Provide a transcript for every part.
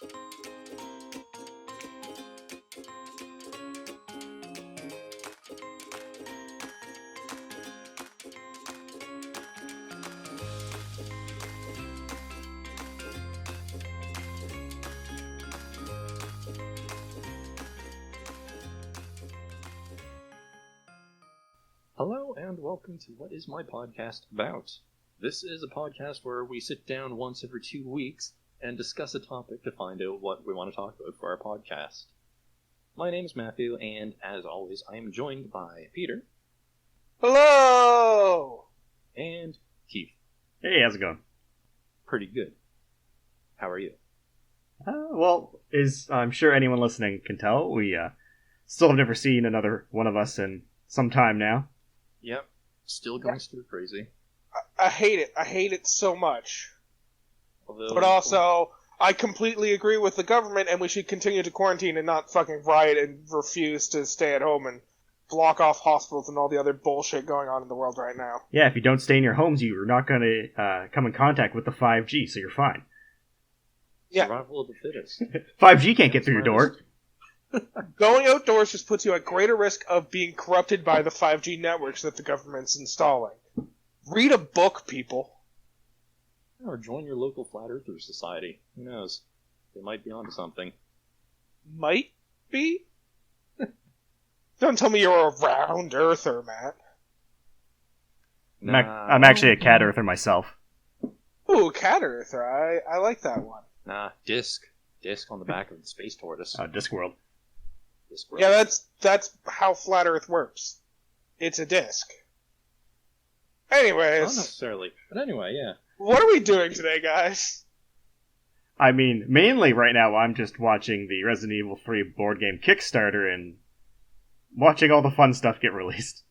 Hello and welcome to What Is My Podcast About? This is a podcast where we sit down once every 2 weeks and discuss a topic to find out what we want to talk about for our podcast. My name is Matthew, and as always, I am joined by Peter. Hello! And Keith. Hey, how's it going? Pretty good. How are you? I'm sure anyone listening can tell, we still have never seen another one of us in some time now. Yep. Still going stir crazy. I hate it. I hate it so much. Although, but also, I completely agree with the government, and we should continue to quarantine and not fucking riot and refuse to stay at home and block off hospitals and all the other bullshit going on in the world right now. Yeah, if you don't stay in your homes, you're not going to come in contact with the 5G, so you're fine. Yeah. Survival of the fittest. 5G can't get through your door. Going outdoors just puts you at greater risk of being corrupted by the 5G networks that the government's installing. Read a book, people. Or join your local Flat Earther Society. Who knows? They might be onto something. Might be? Don't tell me you're a round earther, Matt. I'm actually a cat earther myself. Ooh, cat earther. I like that one. Nah, disc. Disc on the back of the space tortoise. Discworld. Discworld. Yeah, that's how Flat Earth works. It's a disc. Anyways. Not necessarily. But anyway, yeah. What are we doing today, guys? I mean, mainly right now I'm just watching the Resident Evil 3 board game Kickstarter and watching all the fun stuff get released.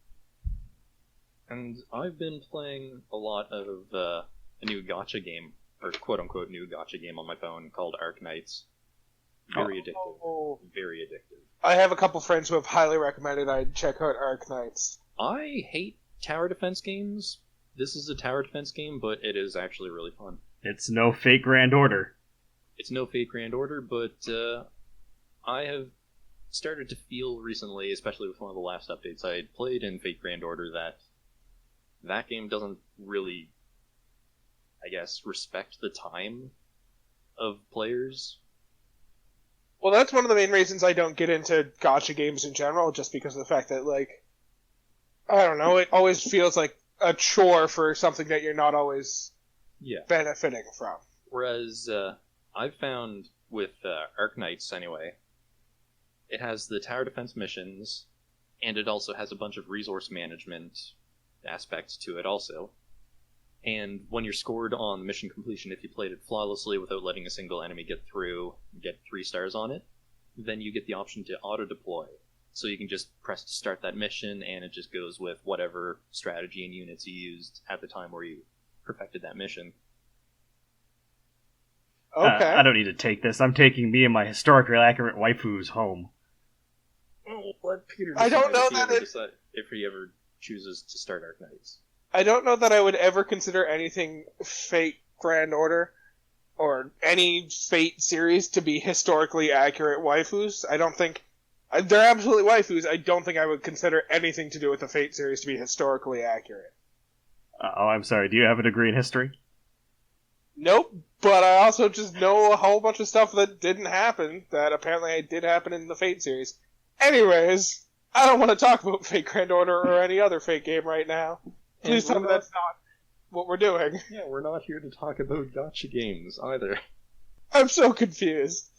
And I've been playing a lot of a new Gatcha game, or quote-unquote new Gatcha game on my phone called Arknights. Very addictive. Very addictive. I have a couple friends who have highly recommended I check out Arknights. I hate tower defense games. This is a tower defense game, but it is actually really fun. It's no fake Grand Order. It's no fake Grand Order, but I have started to feel recently, especially with one of the last updates I had played in Fate Grand Order, that game doesn't really, I guess, respect the time of players. Well, that's one of the main reasons I don't get into Gacha games in general, just because of the fact that, like, I don't know, it always feels like a chore for something that you're not always benefiting from. Whereas, I've found with Arknights, anyway, it has the tower defense missions, and it also has a bunch of resource management aspects to it also. And when you're scored on mission completion, if you played it flawlessly without letting a single enemy get through, get 3 stars on it, then you get the option to auto-deploy. So you can just press to start that mission, and it just goes with whatever strategy and units you used at the time where you perfected that mission. Okay. I don't need to take this. I'm taking me and my historically accurate waifus home. Well, let Peter I don't know if he ever chooses to start Arknights. I don't know that I would ever consider anything Fate Grand Order or any Fate series to be historically accurate waifus. I don't think... They're absolutely waifus. I don't think I would consider anything to do with the Fate series to be historically accurate. I'm sorry. Do you have a degree in history? Nope, but I also just know a whole bunch of stuff that didn't happen, that apparently did happen in the Fate series. Anyways, I don't want to talk about Fate Grand Order or any other Fate game right now. Please tell me that's not what we're doing. Yeah, we're not here to talk about Gatcha Games, either. I'm so confused.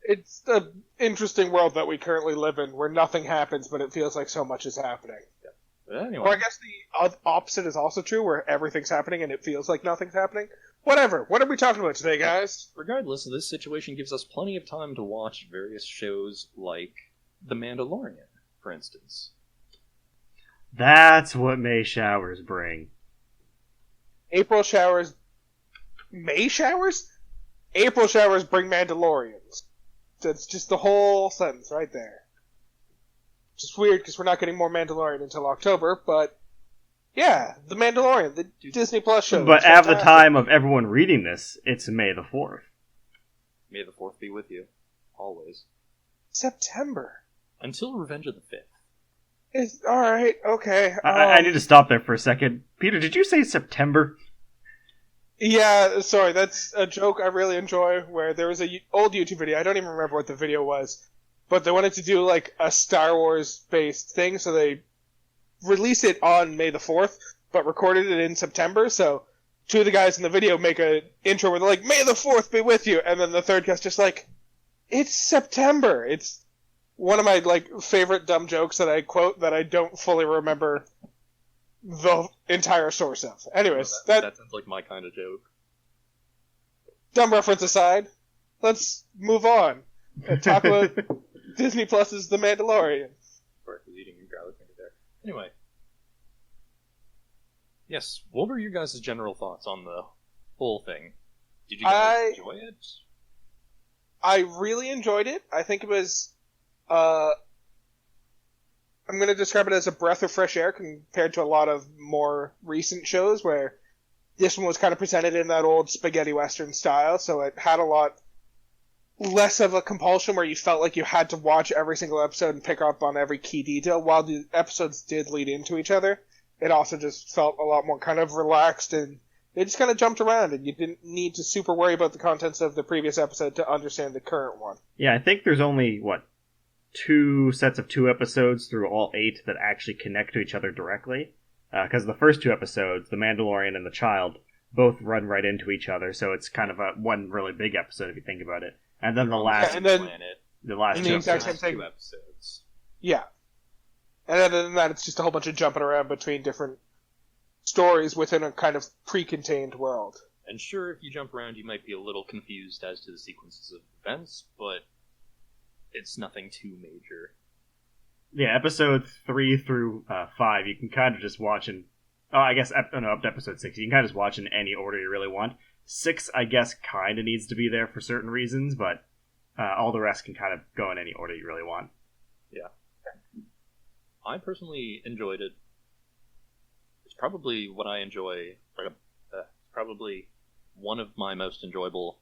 It's the interesting world that we currently live in, where nothing happens, but it feels like so much is happening. Yeah. But anyway. Or I guess the opposite is also true, where everything's happening and it feels like nothing's happening. Whatever. What are we talking about today, guys? Regardless, this situation gives us plenty of time to watch various shows like The Mandalorian, for instance. That's what May showers bring. April showers... May showers? April showers bring Mandalorians. That's just the whole sentence right there. Just weird, because we're not getting more Mandalorian until October, but... Yeah, The Mandalorian, the Disney Plus show. But at the time of everyone reading this, it's May the 4th. May the 4th be with you. Always. September. Until Revenge of the 5th. It's alright, okay. I need to stop there for a second. Peter, did you say September? Yeah, sorry, that's a joke I really enjoy, where there was a old YouTube video, I don't even remember what the video was, but they wanted to do, like, a Star Wars-based thing, so they released it on May the 4th, but recorded it in September, so two of the guys in the video make an intro where they're like, May the 4th be with you, and then the third guy's just like, it's September! It's one of my, like, favorite dumb jokes that I quote that I don't fully remember the entire source of. Anyways, that sounds like my kind of joke. Dumb reference aside, let's move on and talk about Disney Plus's The Mandalorian. Sorry, I was eating a garlic finger there. Anyway. Yes, what were your guys' general thoughts on the whole thing? Did you guys enjoy it? I really enjoyed it. I think it was, I'm going to describe it as a breath of fresh air compared to a lot of more recent shows where this one was kind of presented in that old spaghetti western style, so it had a lot less of a compulsion where you felt like you had to watch every single episode and pick up on every key detail. While the episodes did lead into each other, it also just felt a lot more kind of relaxed, and they just kind of jumped around, and you didn't need to super worry about the contents of the previous episode to understand the current one. Yeah, I think there's only, 2 sets of 2 episodes through all 8 that actually connect to each other directly. Because the first 2 episodes, The Mandalorian and The Child, both run right into each other, so it's kind of one really big episode if you think about it. And then the last two episodes. Yeah. And other than that, it's just a whole bunch of jumping around between different stories within a kind of pre-contained world. And sure, if you jump around, you might be a little confused as to the sequences of events, but it's nothing too major. Yeah, episode 3 through 5, you can kind of just watch in... up to episode 6. You can kind of just watch in any order you really want. 6, I guess, kind of needs to be there for certain reasons, but all the rest can kind of go in any order you really want. Yeah. I personally enjoyed it. It's probably what I enjoy... probably one of my most enjoyable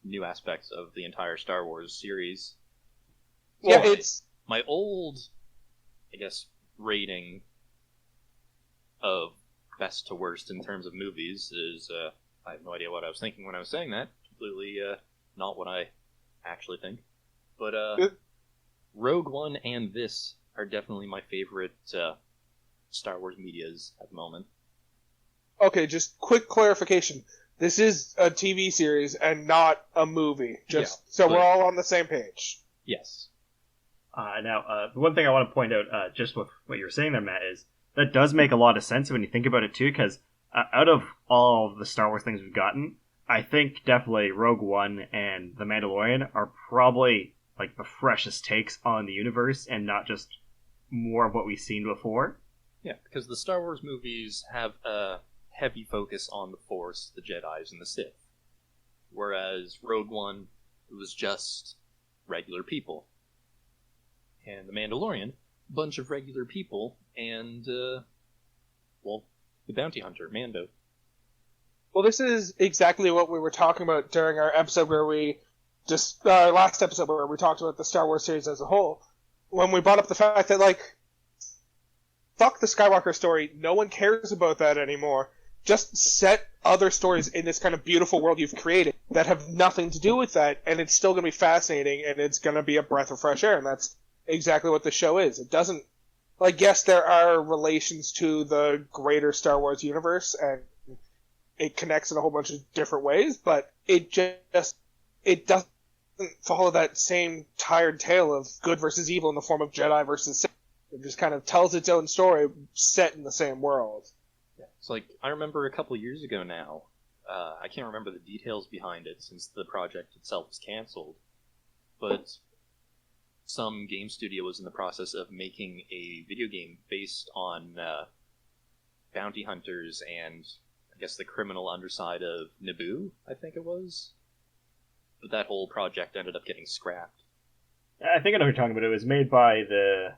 new aspects of the entire Star Wars series. Yeah, it's... My old, I guess, rating of best to worst in terms of movies is, I have no idea what I was thinking when I was saying that. Completely not what I actually think. But Rogue One and this are definitely my favorite Star Wars medias at the moment. Okay, just quick clarification. This is a TV series and not a movie. So we're all on the same page. Yes. Now, the one thing I want to point out, just with what you were saying there, Matt, is that does make a lot of sense when you think about it, too, because out of all of the Star Wars things we've gotten, I think definitely Rogue One and The Mandalorian are probably, the freshest takes on the universe and not just more of what we've seen before. Yeah, because the Star Wars movies have a heavy focus on the Force, the Jedis, and the Sith. Whereas Rogue One, it was just regular people. And The Mandalorian, bunch of regular people, and, the bounty hunter, Mando. Well, this is exactly what we were talking about during our episode our last episode where we talked about the Star Wars series as a whole, when we brought up the fact that, fuck the Skywalker story, no one cares about that anymore. Just set other stories in this kind of beautiful world you've created that have nothing to do with that, and it's still going to be fascinating, and it's going to be a breath of fresh air, and that's exactly what the show is. It doesn't... yes, there are relations to the greater Star Wars universe, and it connects in a whole bunch of different ways, but it doesn't follow that same tired tale of good versus evil in the form of Jedi versus Sith. It just kind of tells its own story set in the same world. Yeah. It's I remember a couple years ago now, I can't remember the details behind it since the project itself was canceled, but some game studio was in the process of making a video game based on bounty hunters and, I guess, the criminal underside of Naboo, I think it was. But that whole project ended up getting scrapped. I think I know what you're talking about. It was made by the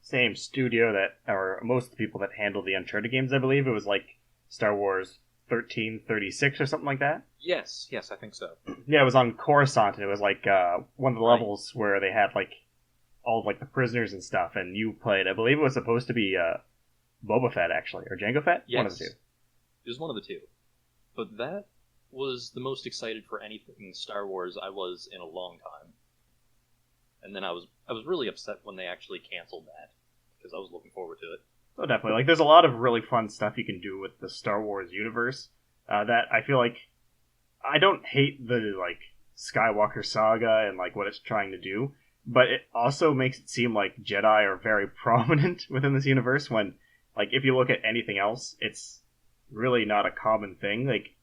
same studio or most of the people that handled the Uncharted games, I believe. It was Star Wars 1336 or something like that. Yes, I think so. Yeah, it was on Coruscant, and it was like one of the Right. levels where they had like all of like the prisoners and stuff, and you played. I believe it was supposed to be Boba Fett actually, or Jango Fett. Yes. One of the two. It was one of the two. But that was the most excited for anything Star Wars I was in a long time. And then I was really upset when they actually canceled that, because I was looking forward to it. Oh, definitely. Like, there's a lot of really fun stuff you can do with the Star Wars universe. That I feel like I don't hate the like Skywalker saga and like what it's trying to do, but it also makes it seem like Jedi are very prominent within this universe. When like if you look at anything else, it's really not a common thing. Like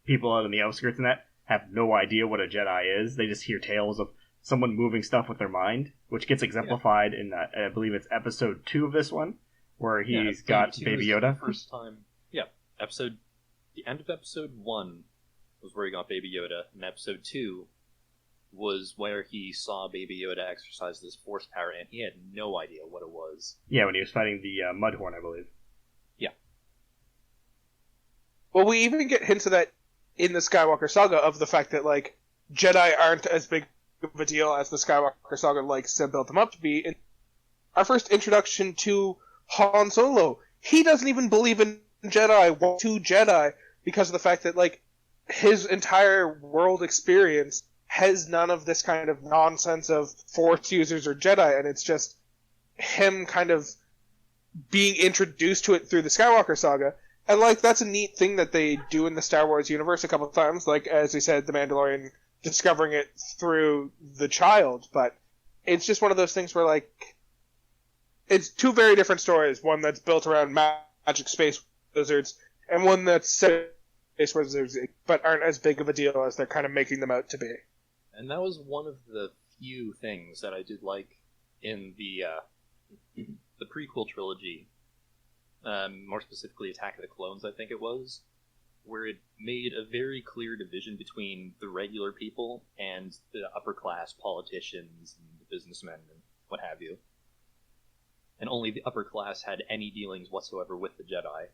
people out in the outskirts and that have no idea what a Jedi is. They just hear tales of someone moving stuff with their mind, which gets exemplified in I believe it's episode 2 of this one, where he's got Baby Yoda. First time, yeah. The end of episode 1 was where he got Baby Yoda, and episode 2 was where he saw Baby Yoda exercise this force power, and he had no idea what it was. Yeah, when he was fighting the Mudhorn, I believe. Yeah. Well, we even get hints of that in the Skywalker saga, of the fact that like Jedi aren't as big of a deal as the Skywalker saga likes to build them up to be. In our first introduction to Han Solo, he doesn't even believe in Jedi, to Jedi, because of the fact that like his entire world experience has none of this kind of nonsense of Force users or Jedi, and it's just him kind of being introduced to it through the Skywalker saga. And like that's a neat thing that they do in the Star Wars universe a couple of times, like as we said, the Mandalorian discovering it through the child, but it's just one of those things where like it's two very different stories, one that's built around magic space wizards and one that's set space wizards but aren't as big of a deal as they're kind of making them out to be. And that was one of the few things that I did like in the prequel trilogy, more specifically Attack of the Clones, I think it was, where it made a very clear division between the regular people and the upper class politicians and the businessmen and what have you. And only the upper class had any dealings whatsoever with the Jedi.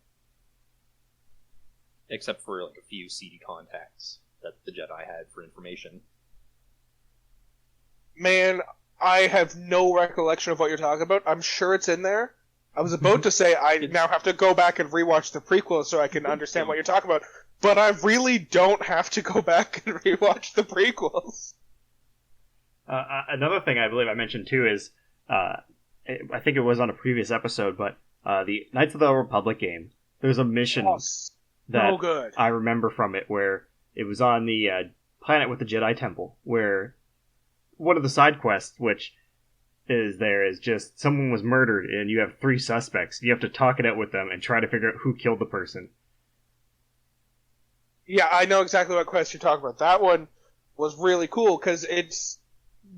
Except for like a few seedy contacts that the Jedi had for information. Man, I have no recollection of what you're talking about. I'm sure it's in there. I was about to say I now have to go back and rewatch the prequel so I can understand what you're talking about, but I really don't have to go back and rewatch the prequels. Another thing I believe I mentioned too is, I think it was on a previous episode, but the Knights of the Republic game, there's a mission that good. I remember from it where it was on the planet with the Jedi Temple, where one of the side quests, which is just someone was murdered and you have 3 suspects. You have to talk it out with them and try to figure out who killed the person. Yeah, I know exactly what quest you're talking about. That one was really cool because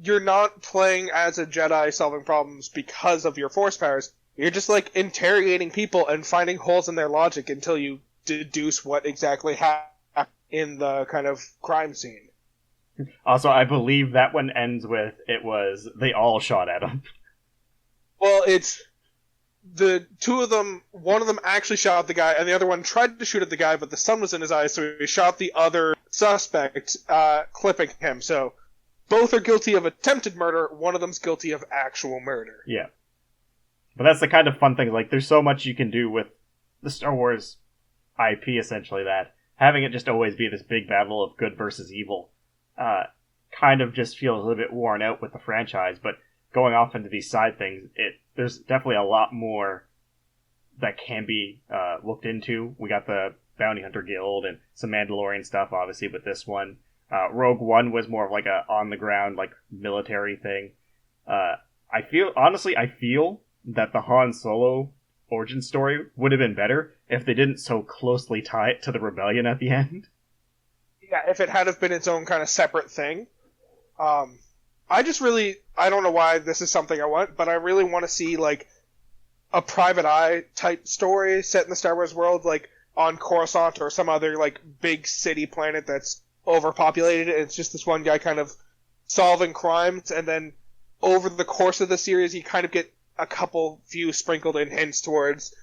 you're not playing as a Jedi solving problems because of your force powers. You're just like interrogating people and finding holes in their logic until you deduce what exactly happened in the kind of crime scene. Also, I believe that one ends with they all shot at him. Well, it's the two of them, one of them actually shot the guy, and the other one tried to shoot at the guy, but the sun was in his eyes, so he shot the other suspect, clipping him. So both are guilty of attempted murder, one of them's guilty of actual murder. Yeah. But that's the kind of fun thing, like, there's so much you can do with the Star Wars IP, essentially, that having it just always be this big battle of good versus evil kind of just feels a little bit worn out with the franchise, but going off into these side things, there's definitely a lot more that can be looked into. We got the Bounty Hunter Guild and some Mandalorian stuff, obviously, but this one, Rogue One was more of like a on-the-ground, like, military thing. I feel that the Han Solo origin story would have been better if they didn't so closely tie it to the rebellion at the end. Yeah, if it had have been its own kind of separate thing. I don't know why this is something I want, but I really want to see, like, a Private Eye type story set in the Star Wars world, like, on Coruscant or some other, like, big city planet that's overpopulated, and it's just this one guy kind of solving crimes, and then over the course of the series, you kind of get a few sprinkled in hints towards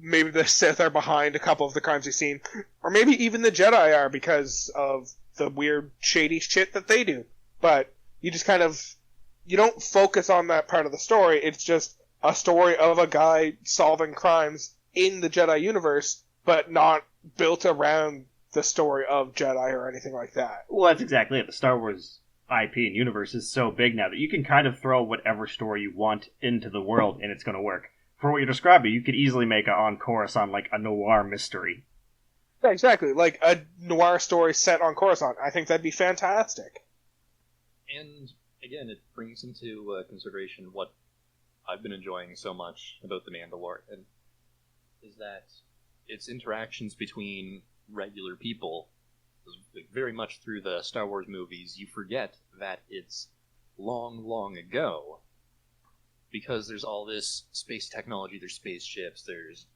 maybe the Sith are behind a couple of the crimes we've seen, or maybe even the Jedi are because of the weird, shady shit that they do. But you just you don't focus on that part of the story. It's just a story of a guy solving crimes in the Jedi universe, but not built around the story of Jedi or anything like that. Well, that's exactly it. The Star Wars IP and universe is so big now that you can kind of throw whatever story you want into the world and it's going to work. For what you're describing, you could easily make on Coruscant like a noir mystery. Yeah, exactly. Like a noir story set on Coruscant. I think that'd be fantastic. And again, it brings into consideration what I've been enjoying so much about The Mandalorian, is that its interactions between regular people, very much through the Star Wars movies, you forget that it's long, long ago. Because there's all this space technology, there's spaceships, there's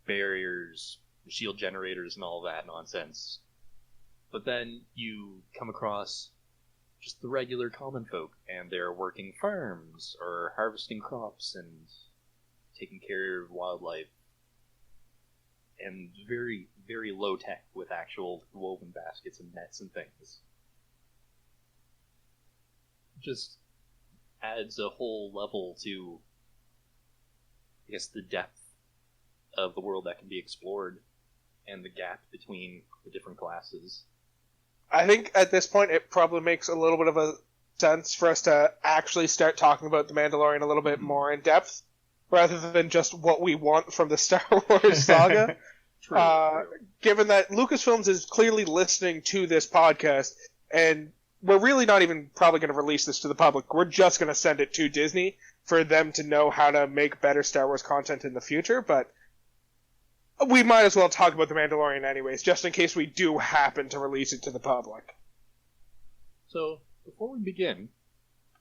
barriers, shield generators, and all that nonsense. But then you come across just the regular common folk, and they're working farms, or harvesting crops, and taking care of wildlife. And very, very low tech with actual woven baskets and nets and things. Just adds a whole level to, I guess, the depth of the world that can be explored and the gap between the different classes. I think at this point it probably makes a little bit of a sense for us to actually start talking about The Mandalorian a little bit more in depth, rather than just what we want from the Star Wars saga. True. Given that Lucasfilms is clearly listening to this podcast, and we're really not even probably going to release this to the public. We're just going to send it to Disney for them to know how to make better Star Wars content in the future, but we might as well talk about The Mandalorian anyways, just in case we do happen to release it to the public. So, before we begin,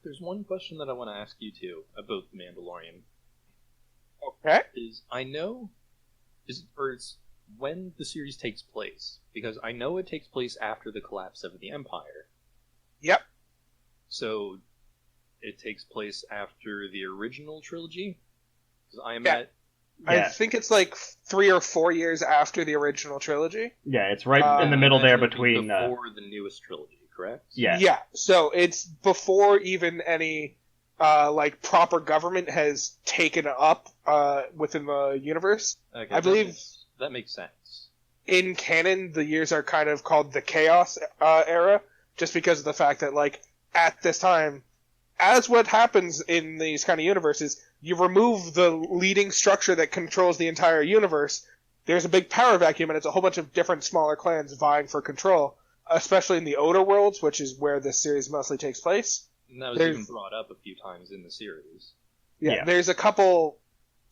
there's one question that I want to ask you too about The Mandalorian. Okay. It's when the series takes place, because I know it takes place after the collapse of the Empire. Yep. So, it takes place after the original trilogy? Because I think it's like 3 or 4 years after the original trilogy. Yeah, it's right in the middle there between... Before the newest trilogy, correct? Yeah. Yeah, so it's before even any proper government has taken up within the universe. Okay, I believe that makes sense. In canon, the years are kind of called the Chaos era, just because of the fact that, at this time, as what happens in these kind of universes, you remove the leading structure that controls the entire universe, there's a big power vacuum, and it's a whole bunch of different smaller clans vying for control, especially in the Outer Worlds, which is where this series mostly takes place. And that was even brought up a few times in the series. Yeah, there's a couple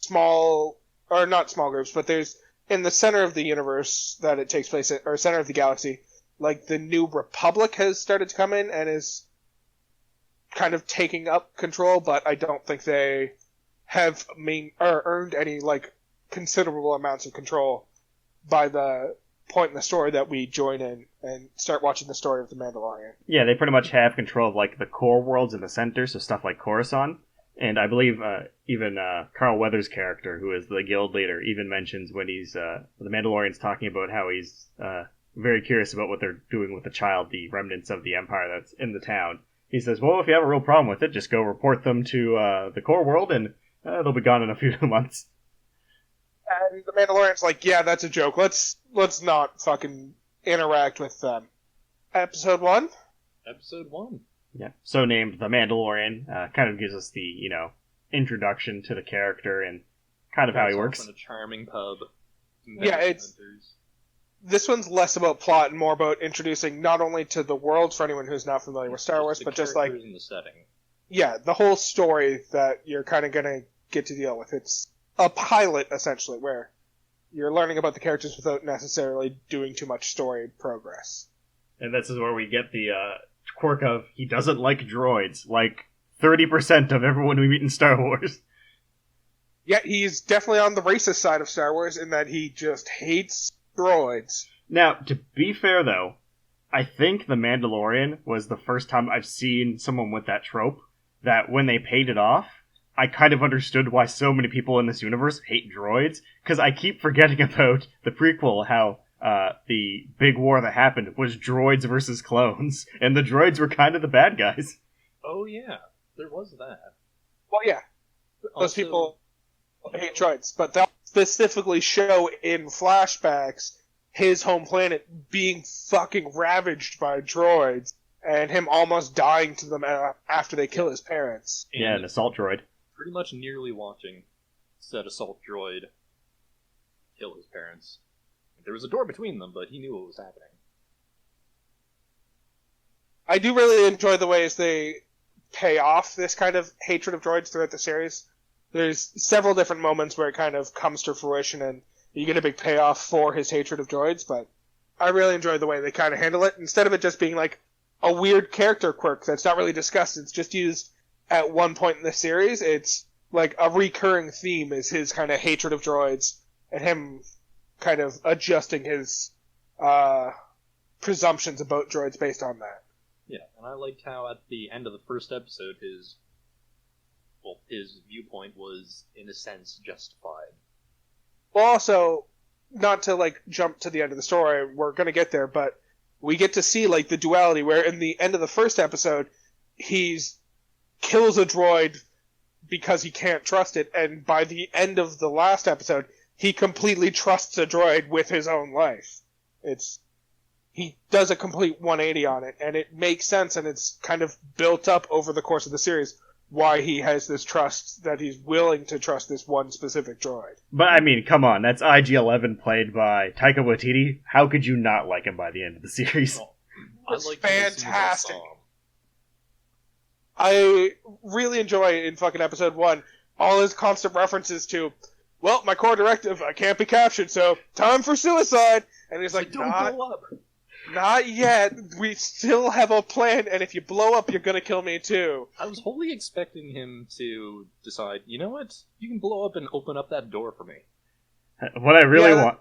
not small groups, but there's, in the center of the universe that it takes place at, or center of the galaxy, the New Republic has started to come in and is kind of taking up control, but I don't think they have earned any considerable amounts of control by the point in the story that we join in and start watching the story of The Mandalorian. Yeah, they pretty much have control of the core worlds in the center, so stuff like Coruscant. And I believe even Carl Weathers' character, who is the guild leader, even mentions when he's the Mandalorian's talking about how he's very curious about what they're doing with the child, the remnants of the Empire that's in the town. He says, well, if you have a real problem with it, just go report them to the core world, and they'll be gone in a few months. And the Mandalorian's like, yeah, that's a joke. Let's not fucking interact with them. Episode 1? Episode 1. Yeah. So named The Mandalorian, kind of gives us the, introduction to the character and kind of how he works. In a charming pub. Yeah, this one's less about plot and more about introducing not only to the world for anyone who's not familiar with Star Wars, but just in the setting. Yeah, the whole story that you're kind of going to get to deal with. It's a pilot, essentially, where you're learning about the characters without necessarily doing too much story progress. And this is where we get the quirk of he doesn't like droids, like 30% of everyone we meet in Star Wars. Yeah, he's definitely on the racist side of Star Wars in that he just hates droids. Now, to be fair, though, I think The Mandalorian was the first time I've seen someone with that trope, that when they paid it off, I kind of understood why so many people in this universe hate droids, because I keep forgetting about the prequel, how the big war that happened was droids versus clones, and the droids were kind of the bad guys. Oh yeah, there was that. Well, yeah. Those people hate droids, but they'll specifically show in flashbacks his home planet being fucking ravaged by droids, and him almost dying to them after they kill his parents. Yeah, an assault droid. Pretty much nearly watching said assault droid kill his parents. There was a door between them, but he knew what was happening. I do really enjoy the ways they pay off this kind of hatred of droids throughout the series. There's several different moments where it kind of comes to fruition and you get a big payoff for his hatred of droids, but I really enjoy the way they kind of handle it. Instead of it just being like a weird character quirk that's not really discussed, it's just used at one point in the series. It's like a recurring theme is his kind of hatred of droids and him kind of adjusting his presumptions about droids based on that. Yeah, and I liked how at the end of the first episode his viewpoint was, in a sense, justified. Well, also, not to, like, jump to the end of the story, we're gonna get there, but we get to see, like, the duality, where in the end of the first episode, kills a droid because he can't trust it, and by the end of the last episode, he completely trusts a droid with his own life. He does a complete 180 on it, and it makes sense, and it's kind of built up over the course of the series why he has this trust, that he's willing to trust this one specific droid. But, I mean, come on, that's IG-11 played by Taika Waititi. How could you not like him by the end of the series? Oh, I fantastic. I really enjoy in fucking episode 1 all his constant references to, well, my core directive, I can't be captured, so time for suicide. And he's like, don't blow up. Not yet. We still have a plan, and if you blow up, you're gonna kill me too. I was wholly expecting him to decide, you know what? You can blow up and open up that door for me. What I really want...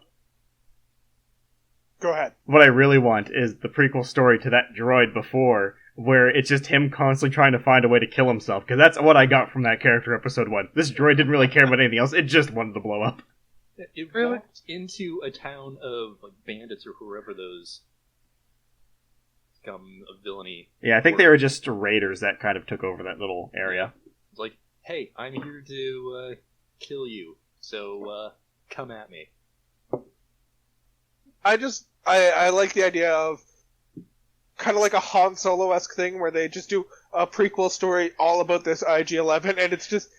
Go ahead. What I really want is the prequel story to that droid before, where it's just him constantly trying to find a way to kill himself, because that's what I got from that character episode 1. This droid didn't really care about anything else, it just wanted to blow up. It walked into a town of like bandits or whoever those become of villainy. Yeah, I think they were just raiders that kind of took over that little area. It's like, hey, I'm here to kill you, so come at me. I like the idea of kind of like a Han Solo-esque thing where they just do a prequel story all about this IG-11, and it's just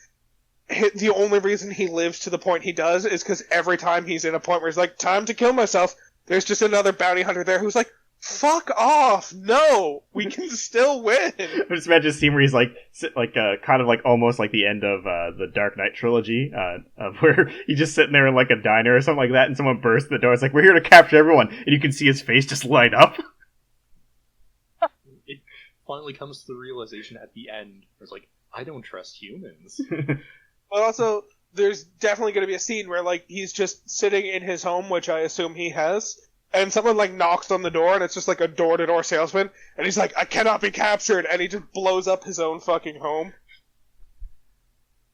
the only reason he lives to the point he does is because every time he's in a point where he's like, time to kill myself, there's just another bounty hunter there who's like, fuck off! No! We can still win! I just imagine a scene where he's kind of like almost like the end of the Dark Knight trilogy, of where he's just sitting there in like a diner or something like that, and someone bursts the door. It's like, we're here to capture everyone, and you can see his face just light up. It finally comes to the realization at the end. It's like, I don't trust humans. But also, there's definitely going to be a scene where like he's just sitting in his home, which I assume he has, and someone like knocks on the door, and it's just like a door-to-door salesman, and he's like, I cannot be captured, and he just blows up his own fucking home.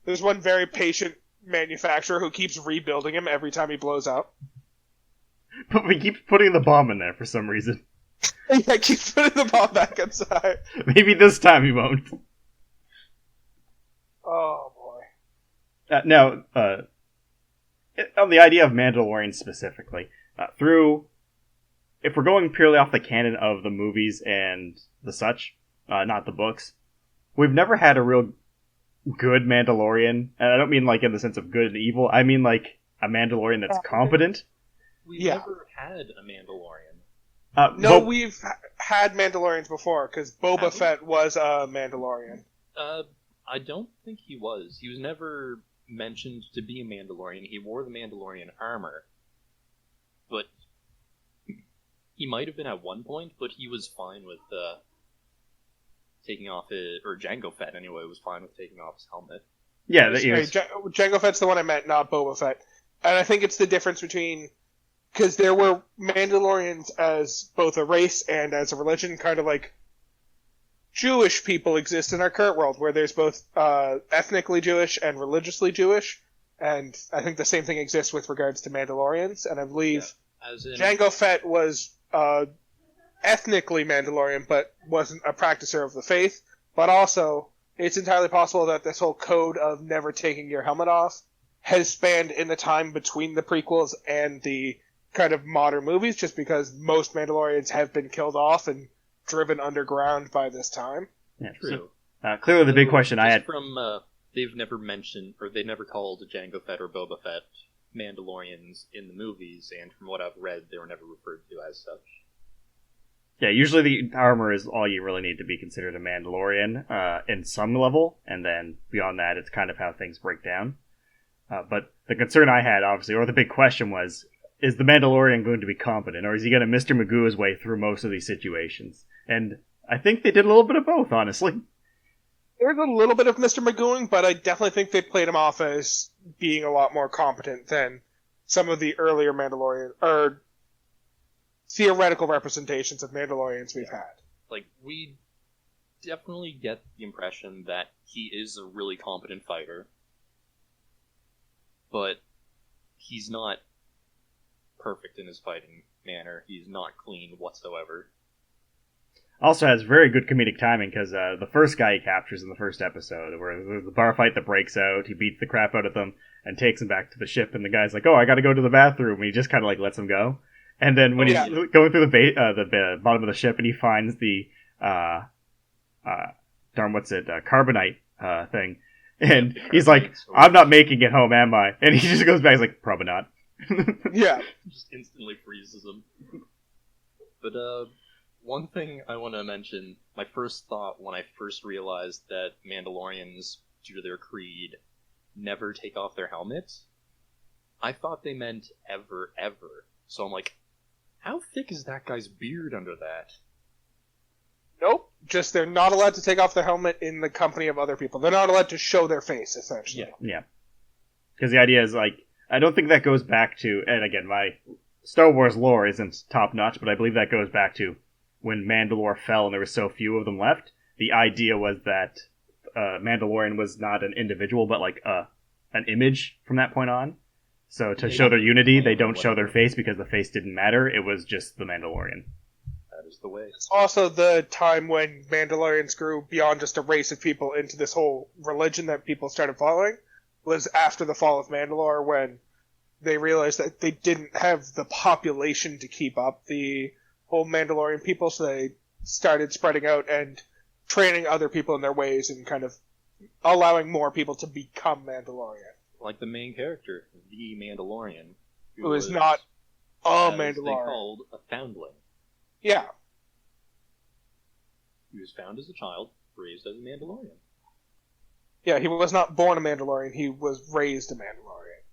There's one very patient manufacturer who keeps rebuilding him every time he blows up. But we keep putting the bomb in there for some reason. Yeah, keep putting the bomb back inside. Maybe this time he won't. Oh, boy. Now, on the idea of Mandalorian specifically, if we're going purely off the canon of the movies and the such, not the books, we've never had a real good Mandalorian, and I don't mean like in the sense of good and evil, I mean like a Mandalorian that's competent. We've never had a Mandalorian. No, we've had Mandalorians before, because Boba Fett was a Mandalorian. I don't think he was. He was never mentioned to be a Mandalorian. He wore the Mandalorian armor. But he might have been at one point, but he was fine with taking off his... Or Jango Fett, anyway, was fine with taking off his helmet. Yeah, Jango Fett's the one I meant, not Boba Fett. And I think it's the difference between... Because there were Mandalorians as both a race and as a religion kind of like Jewish people exist in our current world, where there's both ethnically Jewish and religiously Jewish, and I think the same thing exists with regards to Mandalorians, and I believe Jango Fett was ethnically Mandalorian, but wasn't a practicer of the faith, but also it's entirely possible that this whole code of never taking your helmet off has spanned in the time between the prequels and the kind of modern movies, just because most Mandalorians have been killed off and driven underground by this time. Yeah, true. So, clearly the big question I had... They've never mentioned, or they've never called Jango Fett or Boba Fett Mandalorians in the movies, and from what I've read, they were never referred to as such. Yeah, usually the armor is all you really need to be considered a Mandalorian, in some level, and then beyond that, it's kind of how things break down. But the concern I had, obviously, or the big question was, is the Mandalorian going to be competent, or is he going to Mr. Magoo his way through most of these situations? And I think they did a little bit of both, honestly. There's a little bit of Mr. Magooing, but I definitely think they played him off as being a lot more competent than some of the earlier Mandalorian, or theoretical representations of Mandalorians we've had. Like, we definitely get the impression that he is a really competent fighter, but he's not perfect in his fighting manner. He's not clean whatsoever. Also has very good comedic timing, because the first guy he captures in the first episode, where there's the bar fight that breaks out, he beats the crap out of them, and takes him back to the ship, and the guy's like, oh, I gotta go to the bathroom, and he just kind of like lets him go. And then when he's going through the bottom of the ship, and he finds the, carbonite thing, and he's like, I'm not making it home, am I? And he just goes back, he's like, probably not. Yeah. Just instantly freezes him. But, one thing I want to mention, my first thought when I first realized that Mandalorians, due to their creed, never take off their helmets, I thought they meant ever. So I'm like, how thick is that guy's beard under that? Nope. Just they're not allowed to take off their helmet in the company of other people. They're not allowed to show their face, essentially. Yeah. Because the idea is, like, I don't think that goes back to, and again, my Star Wars lore isn't top-notch, but I believe that goes back to when Mandalore fell and there were so few of them left. The idea was that Mandalorian was not an individual, but like an image from that point on. So to show their unity, they don't show their face because the face didn't matter. It was just the Mandalorian. That is the way. It's also the time when Mandalorians grew beyond just a race of people into this whole religion that people started following. Was after the fall of Mandalore, when they realized that they didn't have the population to keep up the whole Mandalorian people, so they started spreading out and training other people in their ways and kind of allowing more people to become Mandalorian. Like the main character, the Mandalorian. Who is not a Mandalorian. They called a foundling. Yeah. He was found as a child, raised as a Mandalorian. Yeah, he was not born a Mandalorian, he was raised a Mandalorian.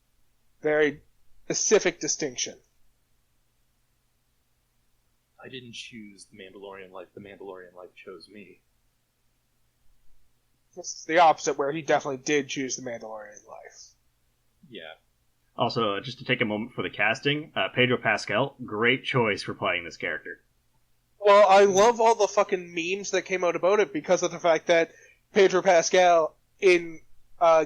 Very specific distinction. I didn't choose the Mandalorian life chose me. This is the opposite, where he definitely did choose the Mandalorian life. Yeah. Also, just to take a moment for the casting, Pedro Pascal, great choice for playing this character. Well, I love all the fucking memes that came out about it because of the fact that Pedro Pascal in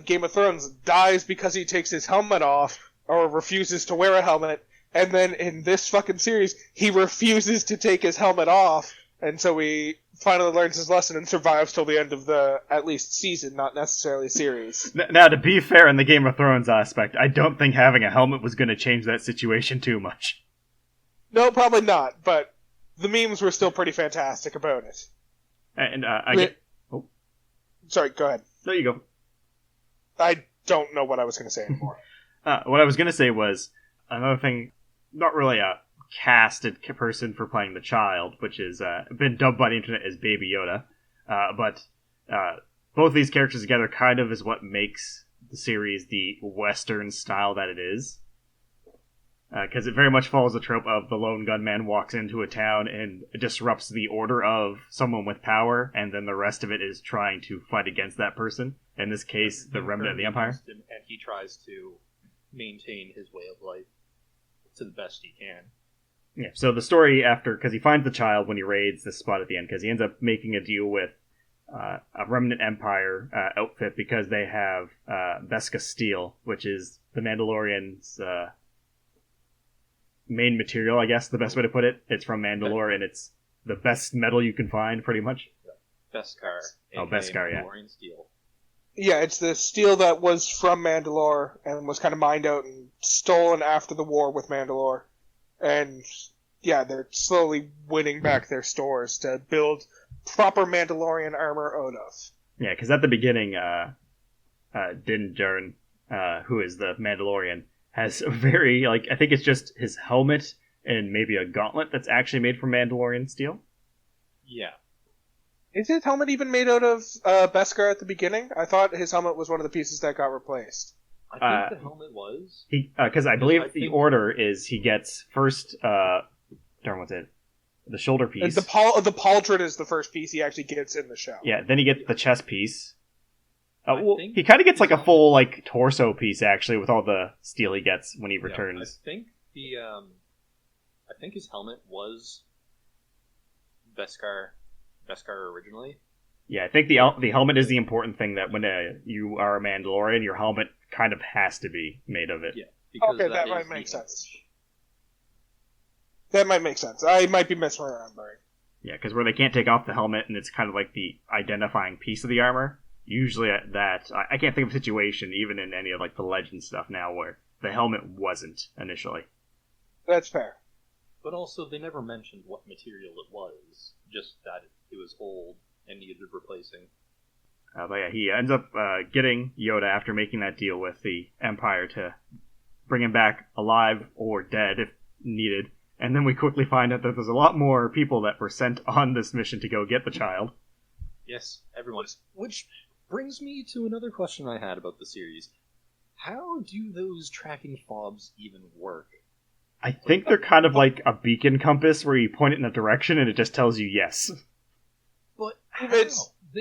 Game of Thrones dies because he takes his helmet off or refuses to wear a helmet, and then in this fucking series, he refuses to take his helmet off, and so he finally learns his lesson and survives till the end of the, at least, season, not necessarily series. Now, to be fair in the Game of Thrones aspect, I don't think having a helmet was going to change that situation too much. No, probably not, but the memes were still pretty fantastic about it. And Oh. Sorry, go ahead. There you go. I don't know what I was going to say anymore. What I was going to say was, another thing, not really a casted person for playing the child, which is been dubbed by the internet as Baby Yoda, but both these characters together kind of is what makes the series the Western style that it is. Because it very much follows the trope of the lone gunman walks into a town and disrupts the order of someone with power, and then the rest of it is trying to fight against that person. In this case, the remnant of the Empire. And he tries to maintain his way of life to the best he can. Yeah, so the story after, because he finds the child when he raids this spot at the end, because he ends up making a deal with a Remnant Empire outfit because they have Beskar steel, which is the Mandalorian's main material, I guess, the best way to put it. It's from Mandalore, and it's the best metal you can find, pretty much. Beskar. Oh, Beskar, yeah. Mandalorian steel. Yeah, it's the steel that was from Mandalore and was kind of mined out and stolen after the war with Mandalore. And yeah, they're slowly winning back their stores to build proper Mandalorian armor out of. Yeah, because at the beginning, Din Djarin, who is the Mandalorian, has a very, I think it's just his helmet and maybe a gauntlet that's actually made from Mandalorian steel. Yeah. Is his helmet even made out of Beskar at the beginning? I thought his helmet was one of the pieces that got replaced. I think the helmet was. Because I believe the order is he gets first, what's it? The shoulder piece. The pauldron is the first piece he actually gets in the show. Yeah, then he gets the chest piece. He kind of gets a full torso piece actually with all the steel he gets when he returns. I think his helmet was Beskar originally. Yeah, I think the helmet is the important thing, that when you are a Mandalorian, your helmet kind of has to be made of it. Yeah. Because okay, that might make sense. That might make sense. I might be misremembering. Yeah, because where they can't take off the helmet and it's kind of like the identifying piece of the armor, usually I can't think of a situation, even in any of the Legend stuff now, where the helmet wasn't initially. That's fair. But also, they never mentioned what material it was, just that it was old and needed replacing. But yeah, he ends up getting Yoda after making that deal with the Empire to bring him back alive or dead if needed. And then we quickly find out that there's a lot more people that were sent on this mission to go get the child. Yes, everyone. Which brings me to another question I had about the series. How do those tracking fobs even work? I think they're kind of like a beacon compass where you point it in a direction and it just tells you yes. But how?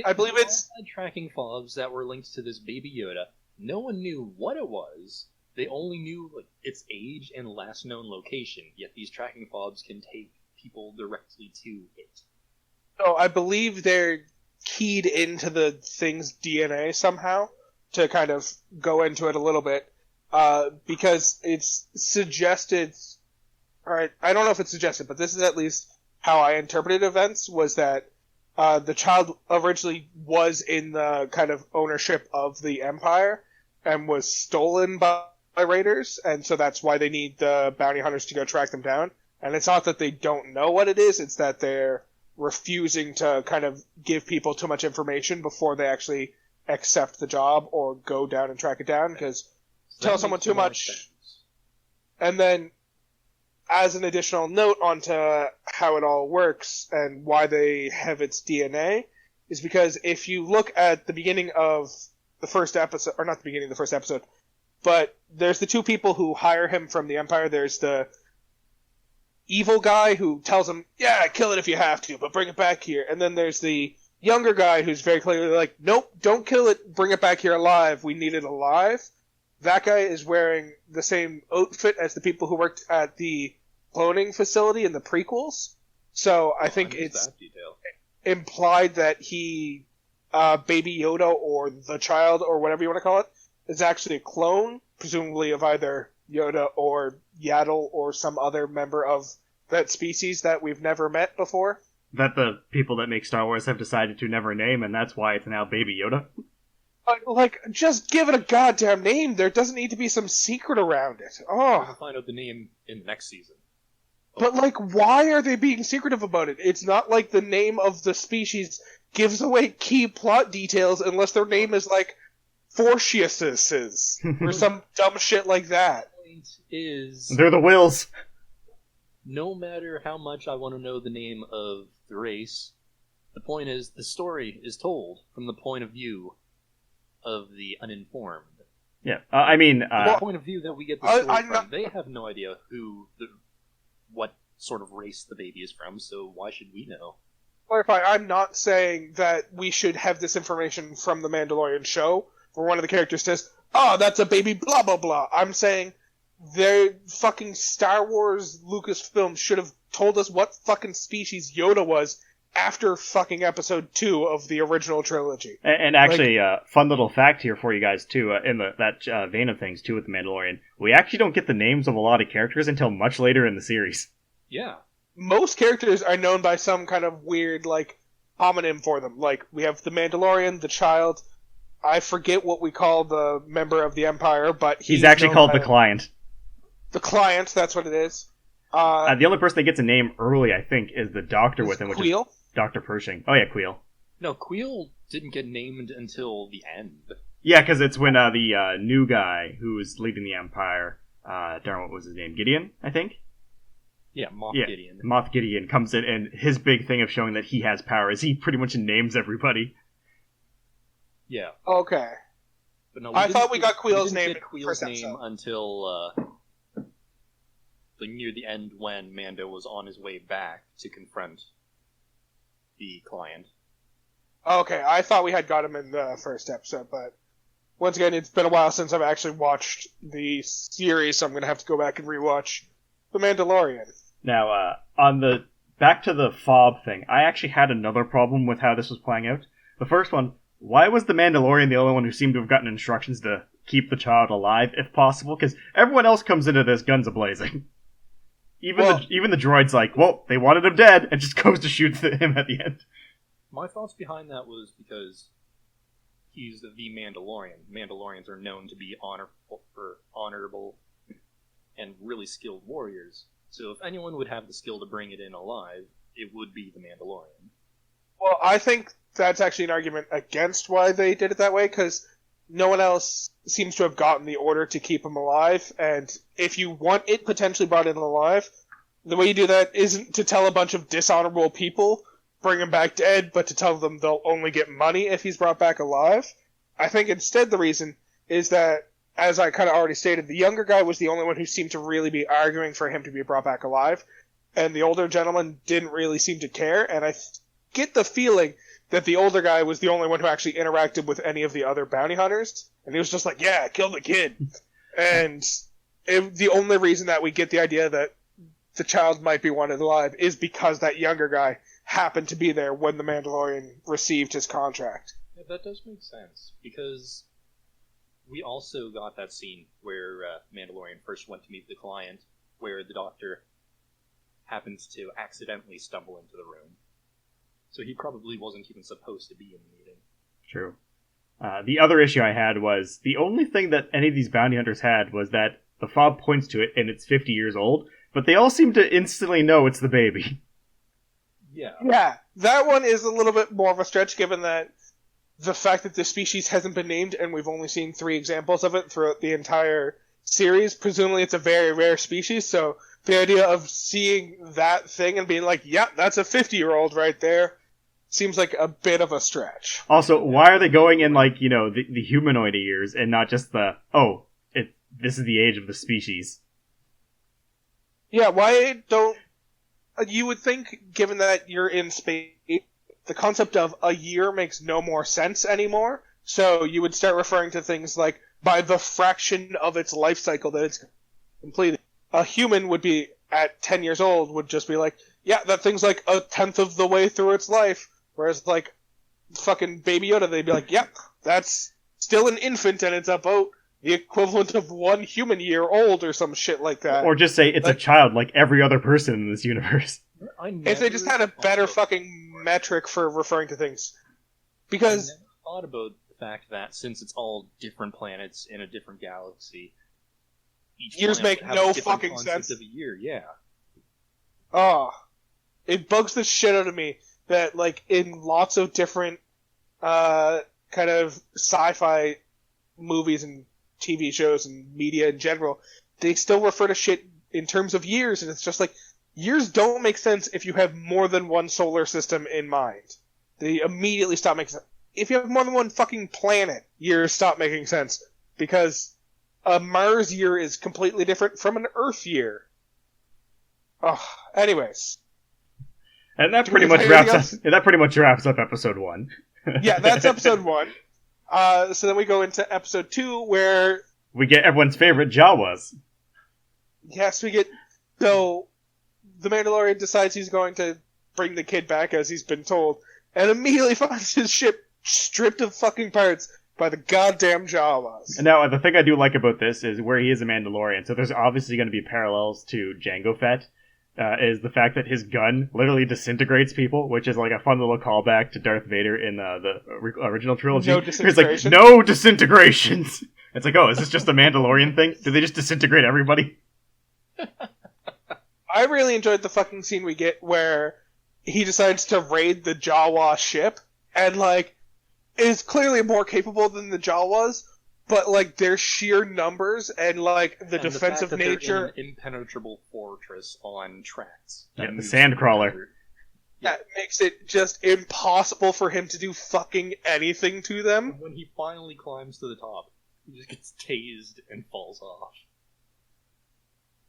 I believe it's had tracking fobs that were linked to this baby Yoda. No one knew what it was. They only knew its age and last known location. Yet these tracking fobs can take people directly to it. So I believe they're keyed into the thing's DNA somehow to kind of go into it a little bit. Because it's suggested, alright, I don't know if it's suggested, but this is at least how I interpreted events, was that the child originally was in the kind of ownership of the Empire and was stolen by raiders, and so that's why they need the bounty hunters to go track them down. And it's not that they don't know what it is, it's that they're refusing to kind of give people too much information before they actually accept the job or go down and track it down, because tell someone too much. And then, as an additional note onto how it all works and why they have its DNA, is because if you look at the beginning of the first episode, or not the beginning of the first episode, but there's the two people who hire him from the Empire. There's the evil guy who tells him, yeah, kill it if you have to, but bring it back here. And then there's the younger guy who's very clearly like, nope, don't kill it, bring it back here alive, we need it alive. That guy is wearing the same outfit as the people who worked at the cloning facility in the prequels. So I think it's implied that he, Baby Yoda or the child or whatever you want to call it, is actually a clone, presumably of either Yoda or Yaddle or some other member of that species that we've never met before. That the people that make Star Wars have decided to never name, and that's why it's now Baby Yoda. Just give it a goddamn name. There doesn't need to be some secret around it. Oh. We'll find out the name in next season. But, why are they being secretive about it? It's not like the name of the species gives away key plot details unless their name is, Fortiuses or some dumb shit like that. The point is, they're the Wills. No matter how much I want to know the name of the race, the point is the story is told from the point of view of the uninformed. Yeah, the point of view that we get the story from, they have no idea what sort of race the baby is from, so why should we know? Clarify, I'm not saying that we should have this information from the Mandalorian show, where one of the characters says, oh, that's a baby blah blah blah. I'm saying their fucking Star Wars Lucasfilm should have told us what fucking species Yoda was after fucking episode 2 of the original trilogy. And actually, fun little fact here for you guys, too, in that vein of things, too, with The Mandalorian. We actually don't get the names of a lot of characters until much later in the series. Yeah. Most characters are known by some kind of weird, like, homonym for them. Like, we have the Mandalorian, the Child. I forget what we call the member of the Empire, but he's actually called the Client. The Client, that's what it is. The only person that gets a name early, I think, is the Doctor with him, which Queel? is Dr. Pershing. Oh, yeah, Queel. No, Queel didn't get named until the end. Yeah, because it's when the new guy who's leading the Empire, darn, what was his name? Gideon, I think? Yeah, Moff Gideon. Moff Gideon comes in, and his big thing of showing that he has power is he pretty much names everybody. Yeah. Okay. But no, I thought we got Queel's name. name in the first name episode. until near the end when Mando was on his way back to confront the Client. Okay, I thought we had got him in the first episode, but once again, it's been a while since I've actually watched the series, so I'm going to have to go back and rewatch The Mandalorian. Now, back to the fob thing, I actually had another problem with how this was playing out. The first one, why was the Mandalorian the only one who seemed to have gotten instructions to keep the child alive, if possible? Because everyone else comes into this guns a-blazing. Even the droid's like, well, they wanted him dead, and just goes to shoot him at the end. My thoughts behind that was because he's the Mandalorian. Mandalorians are known to be honorable and really skilled warriors. So if anyone would have the skill to bring it in alive, it would be the Mandalorian. Well, I think that's actually an argument against why they did it that way, because no one else seems to have gotten the order to keep him alive, and if you want it potentially brought in alive, the way you do that isn't to tell a bunch of dishonorable people, bring him back dead, but to tell them they'll only get money if he's brought back alive. I think instead the reason is that, as I kind of already stated, the younger guy was the only one who seemed to really be arguing for him to be brought back alive, and the older gentleman didn't really seem to care, and I get the feeling that the older guy was the only one who actually interacted with any of the other bounty hunters, and he was just like, yeah, kill the kid. And the only reason that we get the idea that the child might be wanted alive is because that younger guy happened to be there when the Mandalorian received his contract. Yeah, that does make sense, because we also got that scene where Mandalorian first went to meet the Client, where the Doctor happens to accidentally stumble into the room. So he probably wasn't even supposed to be in the meeting. True. The other issue I had was the only thing that any of these bounty hunters had was that the fob points to it and it's 50 years old, but they all seem to instantly know it's the baby. Yeah. Yeah, that one is a little bit more of a stretch given that the fact that the species hasn't been named and we've only seen 3 examples of it throughout the entire series. Presumably it's a very rare species, so the idea of seeing that thing and being like, yeah, that's a 50-year-old right there, seems like a bit of a stretch. Also, why are they going in, like, you know, the humanoid years and not just this is the age of the species? Yeah, why don't... You would think, given that you're in space, the concept of a year makes no more sense anymore, so you would start referring to things like, by the fraction of its life cycle that it's completed. A human would be, at 10 years old, would just be like, yeah, that thing's like a tenth of the way through its life. Whereas, like, fucking Baby Yoda, they'd be like, yep, that's still an infant and it's about the equivalent of 1 human year old or some shit like that. Or just say it's a child like every other person in this universe. If they just had a better fucking metric for referring to things. Because... I never thought about the fact that since it's all different planets in a different galaxy, each years planet make would have no a different fucking concept sense. of a year, yeah. Oh. It bugs the shit out of me that, like, in lots of different kind of sci-fi movies and TV shows and media in general, they still refer to shit in terms of years, and it's just like, years don't make sense if you have more than one solar system in mind. They immediately stop making sense. If you have more than one fucking planet, years stop making sense, because a Mars year is completely different from an Earth year. Oh, anyways. And that pretty much wraps up episode 1. Yeah, that's episode 1. So then we go into episode 2, where we get everyone's favorite Jawas. Yes, we get... So, the Mandalorian decides he's going to bring the kid back as he's been told, and immediately finds his ship stripped of fucking parts by the goddamn Jawas. And now, the thing I do like about this is where he is a Mandalorian, so there's obviously going to be parallels to Jango Fett, is the fact that his gun literally disintegrates people, which is like a fun little callback to Darth Vader in the original trilogy. No disintegration. He's like, no disintegrations! It's like, oh, is this just a Mandalorian thing? Do they just disintegrate everybody? I really enjoyed the fucking scene we get where he decides to raid the Jawa ship, and, like, is clearly more capable than the Jawas, but, like, their sheer numbers and, like, the defensive nature... They're in an impenetrable fortress on tracks. Yeah, the Sandcrawler. That makes it just impossible for him to do fucking anything to them. When he finally climbs to the top, he just gets tased and falls off.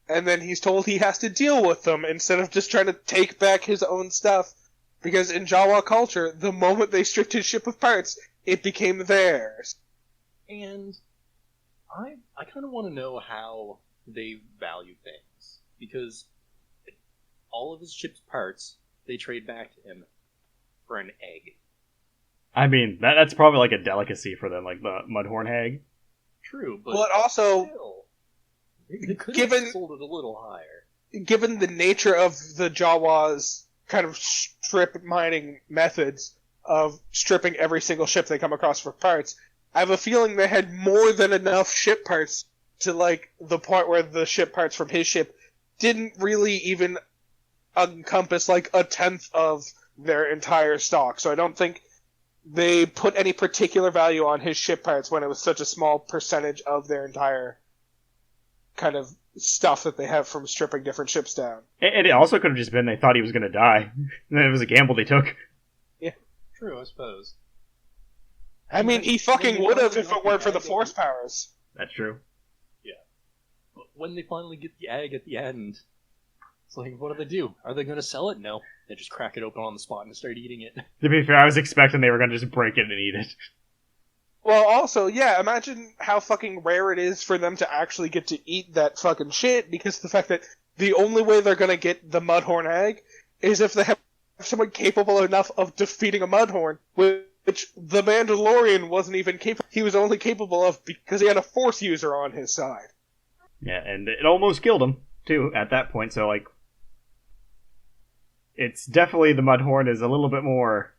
And then he's told he has to deal with them instead of just trying to take back his own stuff. Because in Jawa culture, the moment they stripped his ship of parts, it became theirs. And I kind of want to know how they value things. Because all of his ship's parts, they trade back to him for an egg. I mean, that's probably like a delicacy for them, like the Mudhorn egg. True, but also, still, they could have sold it a little higher. Given the nature of the Jawas' kind of strip mining methods of stripping every single ship they come across for parts, I have a feeling they had more than enough ship parts to, like, the point where the ship parts from his ship didn't really even encompass, like, a tenth of their entire stock. So I don't think they put any particular value on his ship parts when it was such a small percentage of their entire kind of stuff that they have from stripping different ships down. And it also could have just been they thought he was going to die. And it was a gamble they took. Yeah. True, I suppose. I mean, he fucking would have if it weren't for the force powers. That's true. Yeah. But when they finally get the egg at the end, it's like, what do? Are they going to sell it? No. They just crack it open on the spot and start eating it. To be fair, I was expecting they were going to just break it and eat it. Well, also, yeah, imagine how fucking rare it is for them to actually get to eat that fucking shit, because the fact that the only way they're gonna get the Mudhorn egg is if they have someone capable enough of defeating a Mudhorn, which the Mandalorian wasn't even capable. He was only capable of because he had a Force user on his side. Yeah, and it almost killed him, too, at that point, so, like, it's definitely the Mudhorn is a little bit more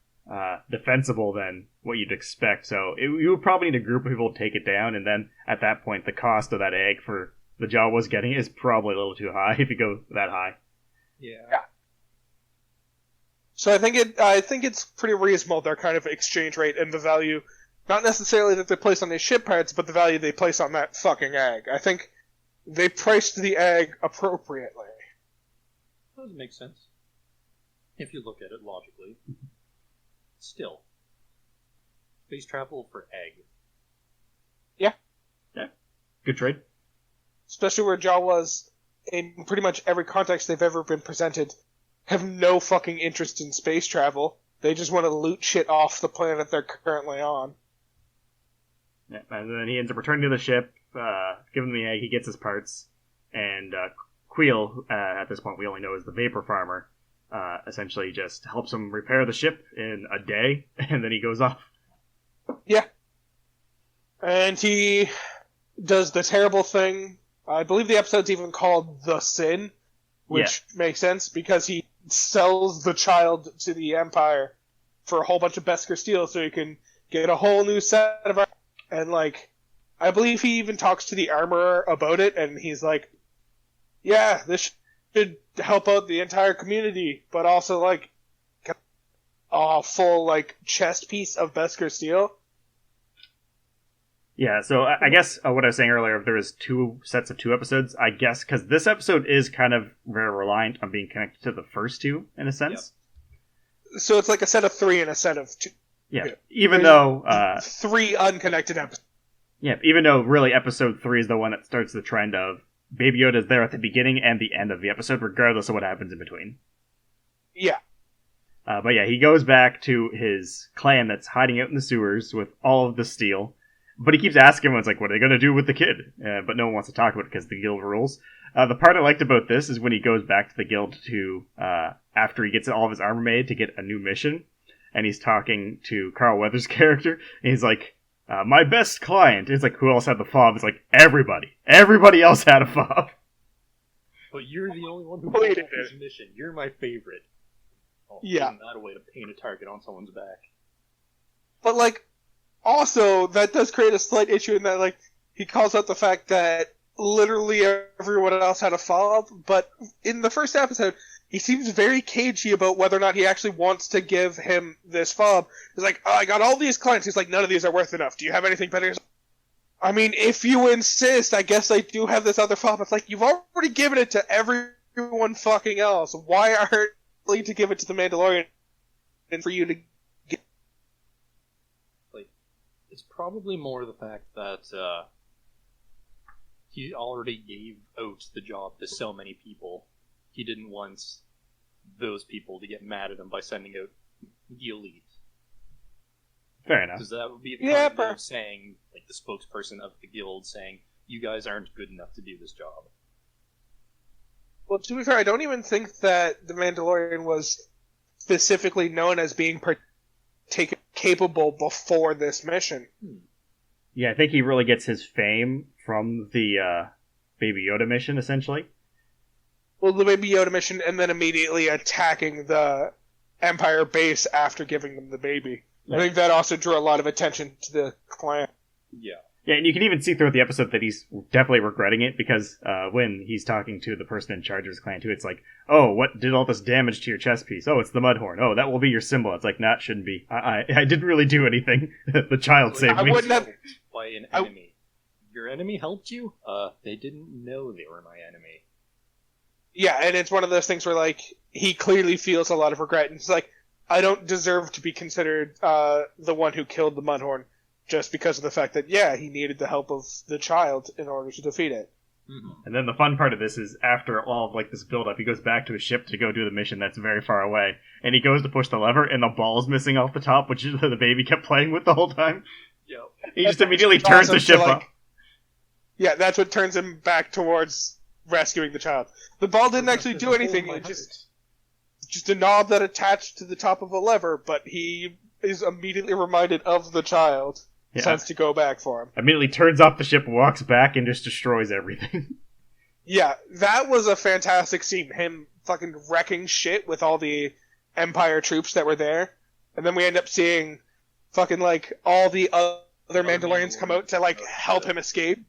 defensible than what you'd expect. So you would probably need a group of people to take it down, and then at that point, the cost of that egg for the Jawas getting is probably a little too high if you go that high. Yeah. So I think it's pretty reasonable, their kind of exchange rate and the value, not necessarily that they place on these ship parts, but the value they place on that fucking egg. I think they priced the egg appropriately. That does make sense. If you look at it logically. Still. Space travel for egg. Yeah. Yeah. Good trade. Especially where Jawas, in pretty much every context they've ever been presented, have no fucking interest in space travel. They just want to loot shit off the planet they're currently on. Yeah, and then he ends up returning to the ship, giving the egg, he gets his parts, and Queel, at this point we only know as the Vapor Farmer, essentially just helps him repair the ship in a day, and then he goes off. Yeah. And he does the terrible thing. I believe the episode's even called The Sin, which makes sense, because he sells the child to the Empire for a whole bunch of Beskar steel so he can get a whole new set of armor. And, like, I believe he even talks to the armorer about it, and he's like, yeah, this should help out the entire community, but also, like, a full, like, chest piece of Beskar steel. Yeah, so I guess what I was saying earlier, if there was 2 sets of 2 episodes, I guess, because this episode is kind of very reliant on being connected to the first 2, in a sense. Yep. So it's like a set of 3 and a set of 2. Yeah, even though... 3 unconnected episodes. Yeah, even though really episode 3 is the one that starts the trend of Baby Yoda is there at the beginning and the end of the episode, regardless of what happens in between. Yeah. But yeah, he goes back to his clan that's hiding out in the sewers with all of the steel. But he keeps asking him, it's like, what are they going to do with the kid? But no one wants to talk about it because the guild rules. The part I liked about this is when he goes back to the guild to, after he gets all of his armor made to get a new mission, and he's talking to Carl Weathers' character, and he's like, my best client. It's like, who else had the fob? It's like, everybody. Everybody else had a fob. But you're the only one who completed this mission. You're my favorite. Oh, yeah. Isn't that a way to paint a target on someone's back? But, like, also, that does create a slight issue in that, like, he calls out the fact that literally everyone else had a fob, but in the first episode, he seems very cagey about whether or not he actually wants to give him this fob. He's like, oh, I got all these clients. He's like, none of these are worth enough. Do you have anything better? I mean, if you insist, I guess I do have this other fob. It's like, you've already given it to everyone fucking else. Why aren't you willing to give it to the Mandalorian and for you to get... Like, it's probably more the fact that, he already gave out the job to so many people. He didn't want those people to get mad at him by sending out the elite. Fair enough. Because that would be the kind of saying, like the spokesperson of the guild saying, you guys aren't good enough to do this job. Well, to be fair, I don't even think that the Mandalorian was specifically known as being capable before this mission. Yeah, I think he really gets his fame from the Baby Yoda mission, essentially. Well, the Baby Yoda mission, and then immediately attacking the Empire base after giving them the baby. Yeah. I think that also drew a lot of attention to the clan. Yeah. Yeah, and you can even see throughout the episode that he's definitely regretting it, because when he's talking to the person in charge of his clan, too, it's like, oh, what did all this damage to your chest piece? Oh, it's the Mudhorn. Oh, that will be your symbol. It's like, nah, it shouldn't be. I didn't really do anything. The child saved me. I wouldn't have... By an enemy. Your enemy helped you? They didn't know they were my enemy. Yeah, and it's one of those things where, like, he clearly feels a lot of regret, and it's like, I don't deserve to be considered the one who killed the Mudhorn, just because of the fact that, yeah, he needed the help of the child in order to defeat it. Mm-hmm. And then the fun part of this is, after all of, like, this build-up, he goes back to his ship to go do the mission that's very far away, and he goes to push the lever, and the ball's missing off the top, which is the baby kept playing with the whole time. Yep. He just immediately turns the ship up. Yeah, that's what turns him back towards rescuing the child. The ball didn't actually do anything, it just a knob that attached to the top of a lever, but he is immediately reminded of the child. Yeah. Decides to go back for him. Immediately turns off the ship, walks back, and just destroys everything. Yeah, that was a fantastic scene. Him fucking wrecking shit with all the Empire troops that were there. And then we end up seeing fucking, like, all the other Mandalorians come out to, like, help him escape.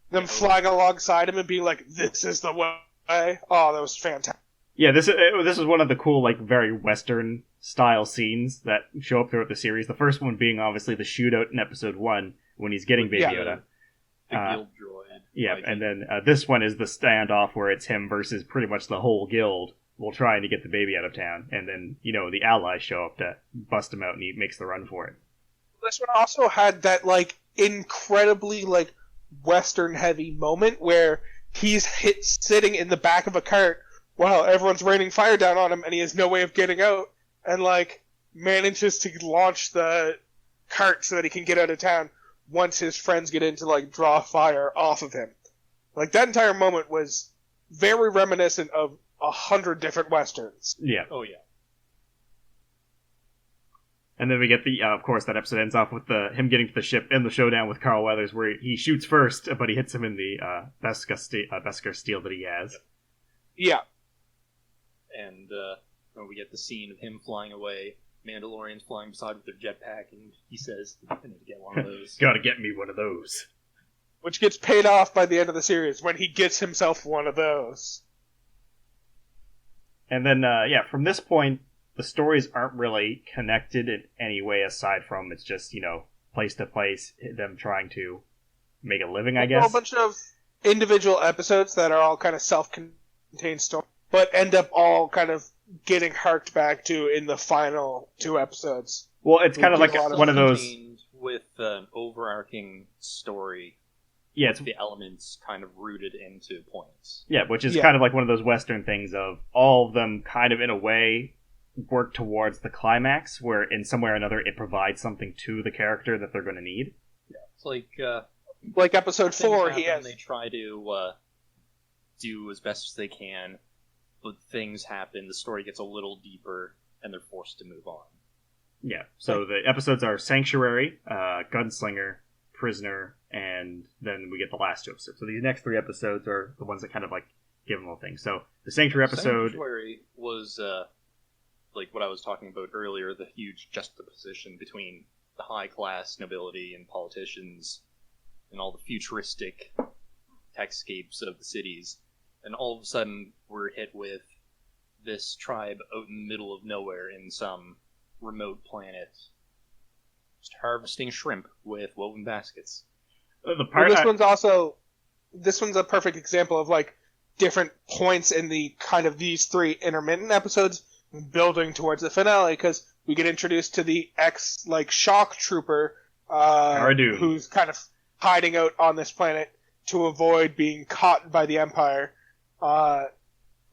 Them flying alongside him and being like, this is the way. Oh, that was fantastic. Yeah, this is one of the cool, like, very Western style scenes that show up throughout the series. The first one being obviously the shootout in episode 1 when he's getting Baby Yoda. The guild droid. Yeah, and then this one is the standoff where it's him versus pretty much the whole guild while trying to get the baby out of town. And then, you know, the allies show up to bust him out and he makes the run for it. This one also had that, like, incredibly, like, Western heavy moment where he's sitting in the back of a cart while everyone's raining fire down on him and he has no way of getting out, and, like, manages to launch the cart so that he can get out of town once his friends get in to, like, draw fire off of him. Like, that entire moment was very reminiscent of 100 different Westerns. Yeah. Oh, yeah. And then we get of course, that episode ends off with him getting to the ship in the showdown with Carl Weathers, where he shoots first, but he hits him in the Beskar steel that he has. Yeah. And we get the scene of him flying away, Mandalorians flying beside with their jetpack, and he says, I need to get one of those. Gotta get me one of those. Which gets paid off by the end of the series, when he gets himself one of those. And then, from this point, the stories aren't really connected in any way aside from it's just, you know, place to place, them trying to make a living, I guess. A bunch of individual episodes that are all kind of self-contained stories, but end up all kind of getting harked back to in the final 2 episodes. Well, it's kind of like one of those... with an overarching story. Yeah, it's the elements kind of rooted into points. Yeah, which is kind of like one of those Western things of all of them kind of in a way work towards the climax, where in some way or another it provides something to the character that they're going to need. Yeah, it's like episode 4, he has... They try to do as best as they can, but things happen, the story gets a little deeper, and they're forced to move on. Yeah, so the episodes are Sanctuary, Gunslinger, Prisoner, and then we get the last 2 episodes. So these next 3 episodes are the ones that kind of like give them a thing. So the Sanctuary episode... Sanctuary was, like what I was talking about earlier, the huge juxtaposition between the high-class nobility and politicians and all the futuristic techscapes of the cities. And all of a sudden, we're hit with this tribe out in the middle of nowhere in some remote planet, just harvesting shrimp with woven baskets. This one's a perfect example of like different points in the kind of these 3 intermittent episodes building towards the finale, because we get introduced to the shock trooper, who's kind of hiding out on this planet to avoid being caught by the Empire,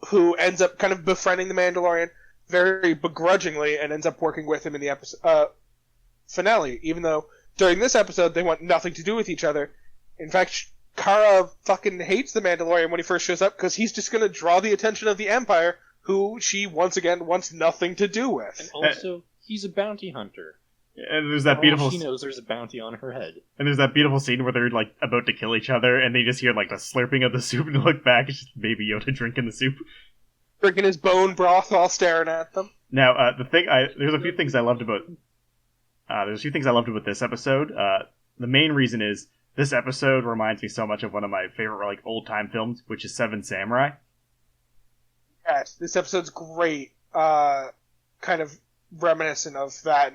who ends up kind of befriending the Mandalorian very begrudgingly and ends up working with him in the episode finale, even though during this episode they want nothing to do with each other. In fact, Kara fucking hates the Mandalorian when he first shows up because he's just going to draw the attention of the Empire, who she once again wants nothing to do with. And also, he's a bounty hunter. And there's that beautiful... She knows there's a bounty on her head. And there's that beautiful scene where they're like about to kill each other, and they just hear like the slurping of the soup, and they look back, it's just Baby Yoda drinking the soup. Drinking his bone broth while staring at them. Now, there's a few things I loved about... there's a few things I loved about this episode. The main reason is, this episode reminds me so much of one of my favorite like old-time films, which is Seven Samurai. Yes, this episode's great. Kind of reminiscent of that.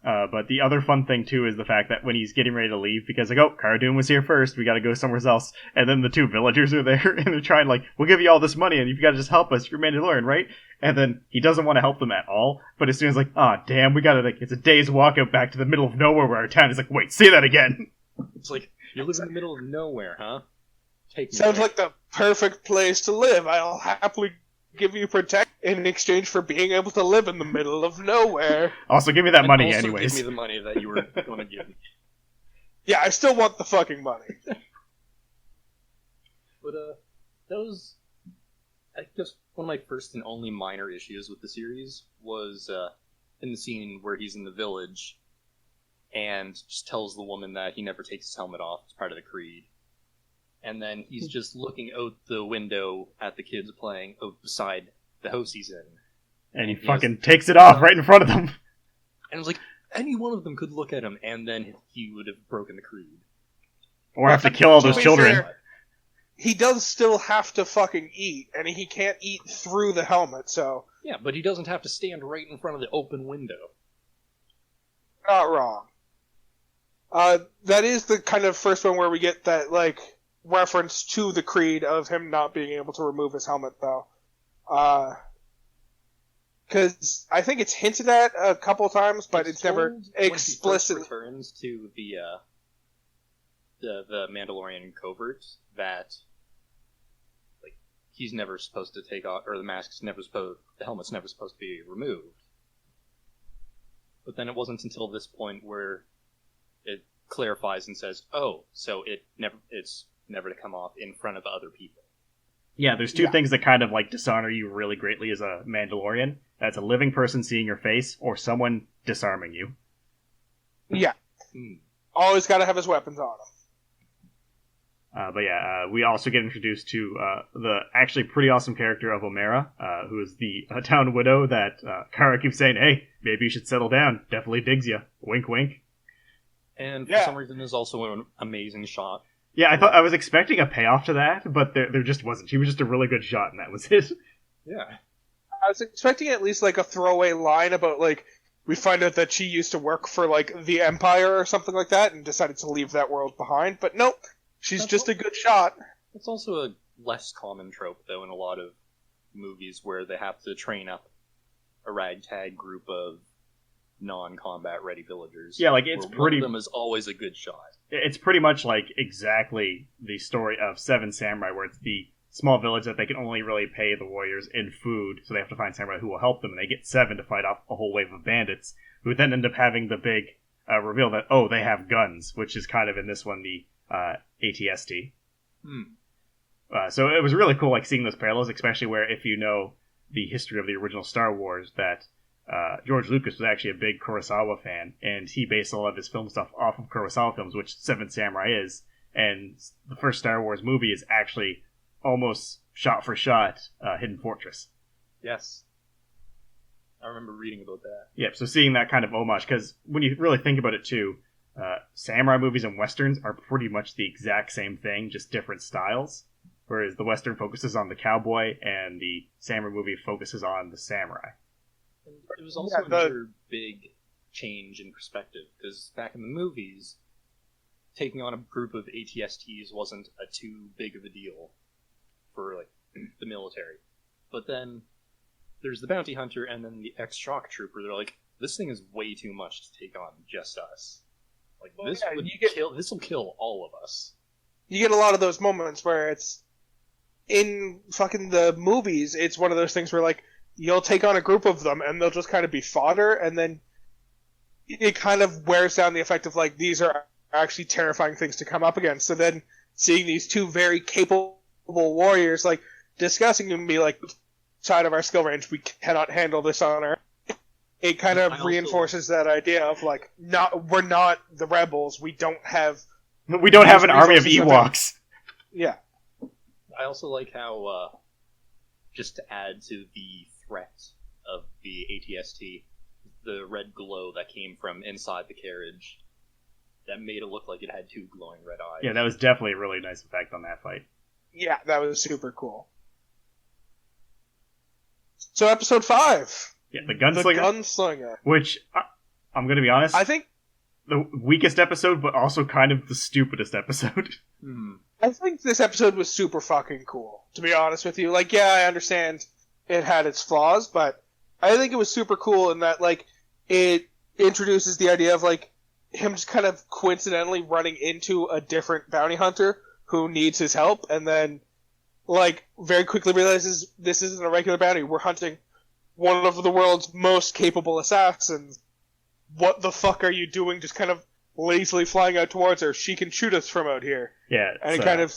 But the other fun thing, too, is the fact that when he's getting ready to leave, because like, oh, Cara Dune was here first, we gotta go somewhere else, and then the 2 villagers are there, and they're trying like, we'll give you all this money, and you've gotta just help us, you're Mandalorian, right? And then he doesn't want to help them at all, but as soon as like, damn, we gotta, like, it's a day's walk out back to the middle of nowhere where our town is like, wait, say that again! It's like, you live in the middle of nowhere, huh? Take me Sounds there. like the perfect place to live. I'll happily give you protect in exchange for being able to live in the middle of nowhere. Also, give me that money also anyways. Give me the money that you were going to give me. Yeah, I still want the fucking money. But, that was, I guess, one of my first and only minor issues with the series was, in the scene where he's in the village and just tells the woman that he never takes his helmet off as part of the creed. And then he's just looking out the window at the kids playing out beside the house he's in. And he fucking takes it off right in front of them. And it was like, any one of them could look at him, and then he would have broken the creed. Or have to kill all those children. Fair, he does still have to fucking eat, and he can't eat through the helmet, so... Yeah, but he doesn't have to stand right in front of the open window. Not wrong. That is the kind of first one where we get that, like... reference to the creed of him not being able to remove his helmet, though. Because I think it's hinted at a couple times, but it's never explicit. When he first returns to the Mandalorian covert, that like he's never supposed to take off, or the helmet's never supposed to be removed. But then it wasn't until this point where it clarifies and says, "Oh, so it's never to come off in front of other people." Yeah, there's 2 things that kind of like dishonor you really greatly as a Mandalorian. That's a living person seeing your face, or someone disarming you. Yeah. Always gotta have his weapons on him. But yeah, we also get introduced to the actually pretty awesome character of Omera, who is the town widow that Kara keeps saying, hey, maybe you should settle down. Definitely digs you. Wink, wink. And for some reason, there's also an amazing shot. Yeah, I was expecting a payoff to that, but there just wasn't. She was just a really good shot, and that was it. Yeah. I was expecting at least, like, a throwaway line about, like, we find out that she used to work for, like, the Empire or something like that and decided to leave that world behind. But nope, she's just a good shot. It's also a less common trope, though, in a lot of movies where they have to train up a ragtag group of non-combat ready villagers. Yeah, like, it's pretty... One of them is always a good shot. It's pretty much like exactly the story of Seven Samurai, where it's the small village that they can only really pay the warriors in food, so they have to find samurai who will help them, and they get 7 to fight off a whole wave of bandits, who then end up having the big reveal that, oh, they have guns, which is kind of in this one the ATST. So it was really cool, like seeing those parallels, especially where if you know the history of the original Star Wars, that George Lucas was actually a big Kurosawa fan, and he based a lot of his film stuff off of Kurosawa films, which Seven Samurai is. And the first Star Wars movie is actually almost shot for shot Hidden Fortress. Yes. I remember reading about that. Yep, so seeing that kind of homage, because when you really think about it too, samurai movies and westerns are pretty much the exact same thing, just different styles. Whereas the western focuses on the cowboy, and the samurai movie focuses on the samurai. And it was also another big change in perspective, because back in the movies, taking on a group of ATSTs wasn't too big of a deal for like the military. But then there's the bounty hunter and then the ex-shock trooper. They're like, this thing is way too much to take on just us. Like, this will kill all of us. You get a lot of those moments where it's, in fucking the movies, it's one of those things where, like, you'll take on a group of them and they'll just kind of be fodder, and then it kind of wears down the effect of, like, these are actually terrifying things to come up against. So then seeing these two very capable warriors, like, discussing and be like, side of our skill range, we cannot handle this on our... It kind of reinforces that idea of, like, we're not the rebels, we don't have an army of Ewoks. Yeah. I also like how, just to add to the threat of the ATST, the red glow that came from inside the carriage, that made it look like it had two glowing red eyes. Yeah, that was definitely a really nice effect on that fight. Yeah, that was super cool. So episode 5. Yeah, the Gunslinger. Which, I'm going to be honest, I think the weakest episode, but also kind of the stupidest episode. I think this episode was super fucking cool, to be honest with you. Like, yeah, I understand it had its flaws, but I think it was super cool in that, like, it introduces the idea of, like, him just kind of coincidentally running into a different bounty hunter who needs his help, and then, like, very quickly realizes this isn't a regular bounty. We're hunting one of the world's most capable assassins. What the fuck are you doing just kind of lazily flying out towards her? She can shoot us from out here. Yeah, and it kind of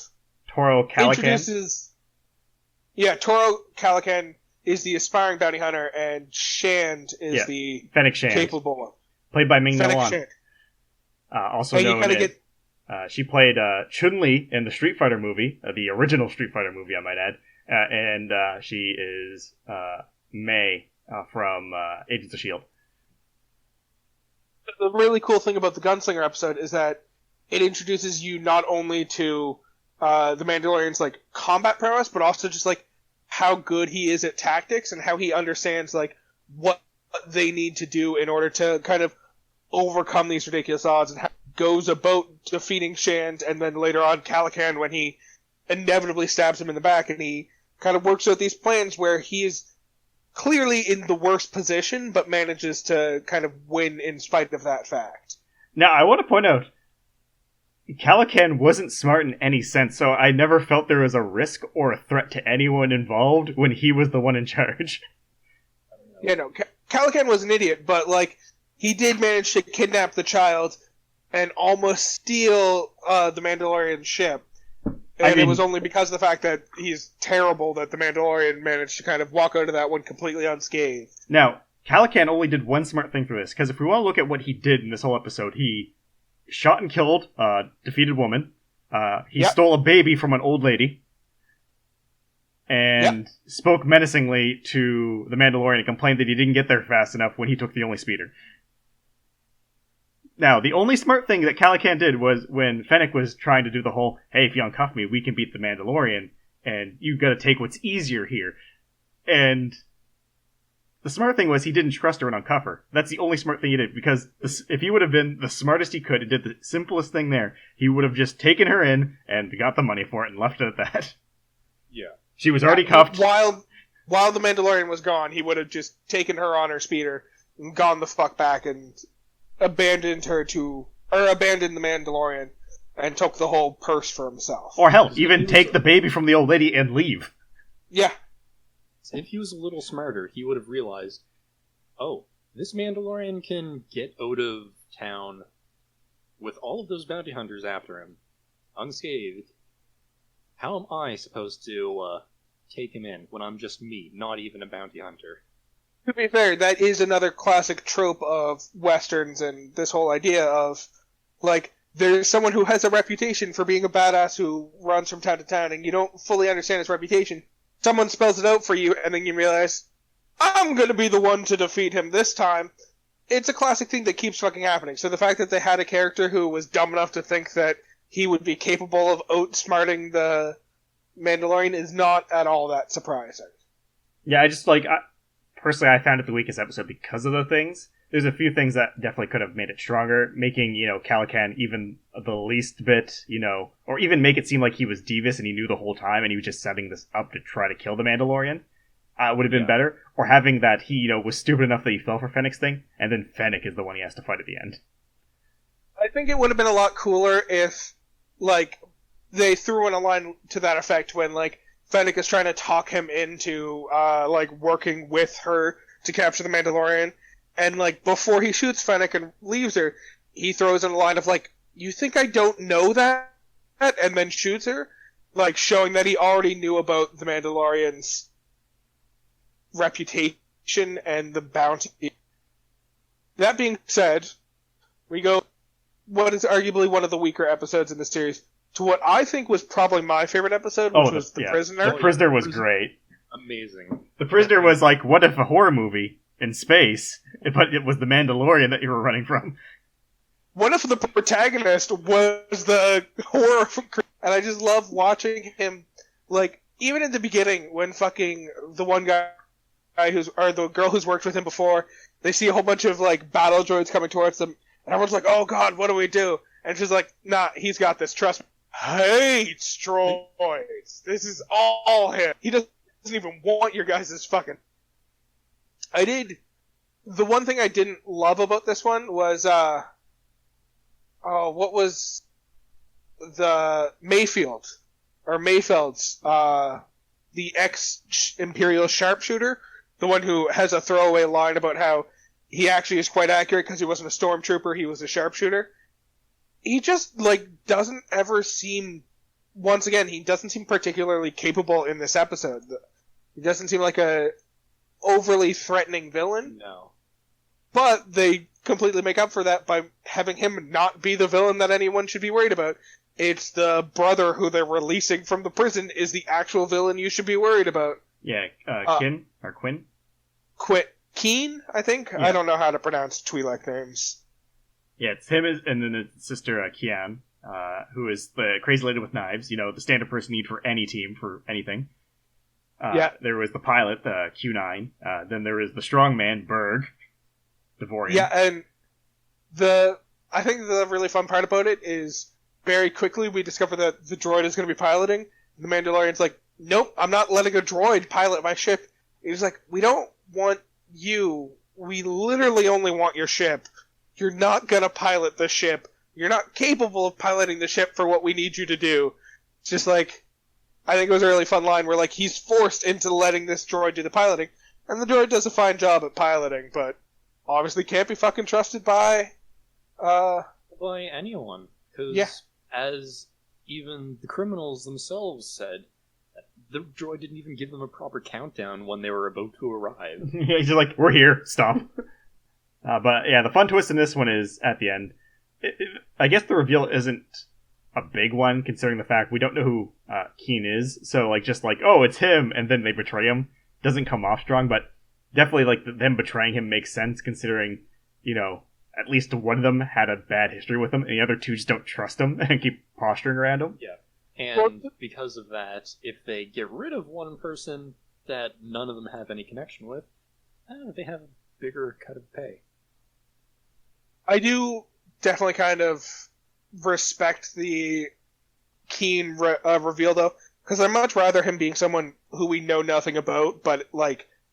Toro Calican. Introduces... Yeah, Toro Calican is the aspiring bounty hunter, and Shand is the Fennec Shand, capable one. Played by Ming-Na Wen. Also known as... she played Chun-Li in the Street Fighter movie, the original Street Fighter movie, I might add. And she is Mei from Agents of S.H.I.E.L.D. The really cool thing about the Gunslinger episode is that it introduces you not only to the Mandalorian's, like, combat prowess, but also just, like, how good he is at tactics and how he understands, like, what they need to do in order to kind of overcome these ridiculous odds, and how he goes about defeating Shand, and then later on Calican when he inevitably stabs him in the back, and he kind of works out these plans where he is clearly in the worst position, but manages to kind of win in spite of that fact. Now, I want to point out, Calican wasn't smart in any sense, so I never felt there was a risk or a threat to anyone involved when he was the one in charge. Yeah, no, Calican was an idiot, but, like, he did manage to kidnap the child and almost steal the Mandalorian ship. And it was only because of the fact that he's terrible that the Mandalorian managed to kind of walk out of that one completely unscathed. Now, Calican only did one smart thing for this, because if we want to look at what he did in this whole episode, he shot and killed a defeated woman, he stole a baby from an old lady, and spoke menacingly to the Mandalorian and complained that he didn't get there fast enough when he took the only speeder. Now, the only smart thing that Calican did was when Fennec was trying to do the whole, hey, if you uncuff me, we can beat the Mandalorian, and you gotta take what's easier here. And the smart thing was he didn't trust her and uncuff her. That's the only smart thing he did, because if he would have been the smartest he could and did the simplest thing there, he would have just taken her in and got the money for it and left it at that. Yeah. She was already cuffed. While the Mandalorian was gone, he would have just taken her on her speeder and gone the fuck back and abandoned the Mandalorian and took the whole purse for himself. Or hell, even take the baby from the old lady and leave. Yeah. If he was a little smarter, he would have realized, oh, this Mandalorian can get out of town with all of those bounty hunters after him, unscathed. how am I supposed to take him in when I'm just me, not even a bounty hunter? To be fair, that is another classic trope of westerns and this whole idea of, like, there's someone who has a reputation for being a badass who runs from town to town, and you don't fully understand his reputation. Someone spells it out for you, and then you realize, I'm gonna be the one to defeat him this time. It's a classic thing that keeps fucking happening. So the fact that they had a character who was dumb enough to think that he would be capable of outsmarting the Mandalorian is not at all that surprising. Yeah, I just, personally, I found it the weakest episode because of the things. There's a few things that definitely could have made it stronger, making, Calican even the least bit, or even make it seem like he was devious and he knew the whole time and he was just setting this up to try to kill the Mandalorian. Would have been better. Or having that he, was stupid enough that he fell for Fennec's thing, and then Fennec is the one he has to fight at the end. I think it would have been a lot cooler if, they threw in a line to that effect when, Fennec is trying to talk him into, working with her to capture the Mandalorian. And, before he shoots Fennec and leaves her, he throws in a line of, you think I don't know that? And then shoots her? Showing that he already knew about the Mandalorian's reputation and the bounty. That being said, we go what is arguably one of the weaker episodes in the series to what I think was probably my favorite episode, which was The Prisoner. The Prisoner was great. Amazing. The Prisoner was what if a horror movie in space, but it was the Mandalorian that you were running from? What if the protagonist was the horror from... And I just love watching him, even in the beginning, when fucking the one guy or the girl who's worked with him before, they see a whole bunch of, battle droids coming towards them, and everyone's like, oh god, what do we do? And she's like, nah, he's got this, trust me. Hates droids. This is all him. He doesn't even want your guys' fucking... The one thing I didn't love about this one was, what was the Mayfeld's, the ex-Imperial sharpshooter, the one who has a throwaway line about how he actually is quite accurate because he wasn't a stormtrooper, he was a sharpshooter. He just, doesn't ever seem... Once again, he doesn't seem particularly capable in this episode. He doesn't seem like a overly threatening villain. No. But they completely make up for that by having him not be the villain that anyone should be worried about. It's the brother who they're releasing from the prison is the actual villain you should be worried about. Yeah, Kin? Or Quinn? Keen, I think? Yeah. I don't know how to pronounce Twi'lek names. Yeah, it's him and then his sister, Kian, who is the crazy lady with knives, the standard person you need for any team, for anything. There was the pilot, Q9. Then there was the strongman, Berg, Devorian. Yeah, and I think the really fun part about it is very quickly we discover that the droid is going to be piloting. The Mandalorian's like, nope, I'm not letting a droid pilot my ship. He's like, we don't want you. We literally only want your ship. You're not going to pilot the ship. You're not capable of piloting the ship for what we need you to do. It's just I think it was a really fun line where, he's forced into letting this droid do the piloting. And the droid does a fine job at piloting, but obviously can't be fucking trusted by anyone. Because as even the criminals themselves said, the droid didn't even give them a proper countdown when they were about to arrive. Yeah, he's just like, we're here, stop. But yeah, the fun twist in this one is at the end. I guess the reveal isn't a big one, considering the fact we don't know who Keen is. So, oh, it's him, and then they betray him. Doesn't come off strong, but definitely, them betraying him makes sense, considering, at least one of them had a bad history with him, and the other two just don't trust him and keep posturing around him. Yeah. And because of that, if they get rid of one person that none of them have any connection with, they have a bigger cut of pay. I do definitely kind of respect the Keen reveal, though, because I'd much rather him being someone who we know nothing about, but,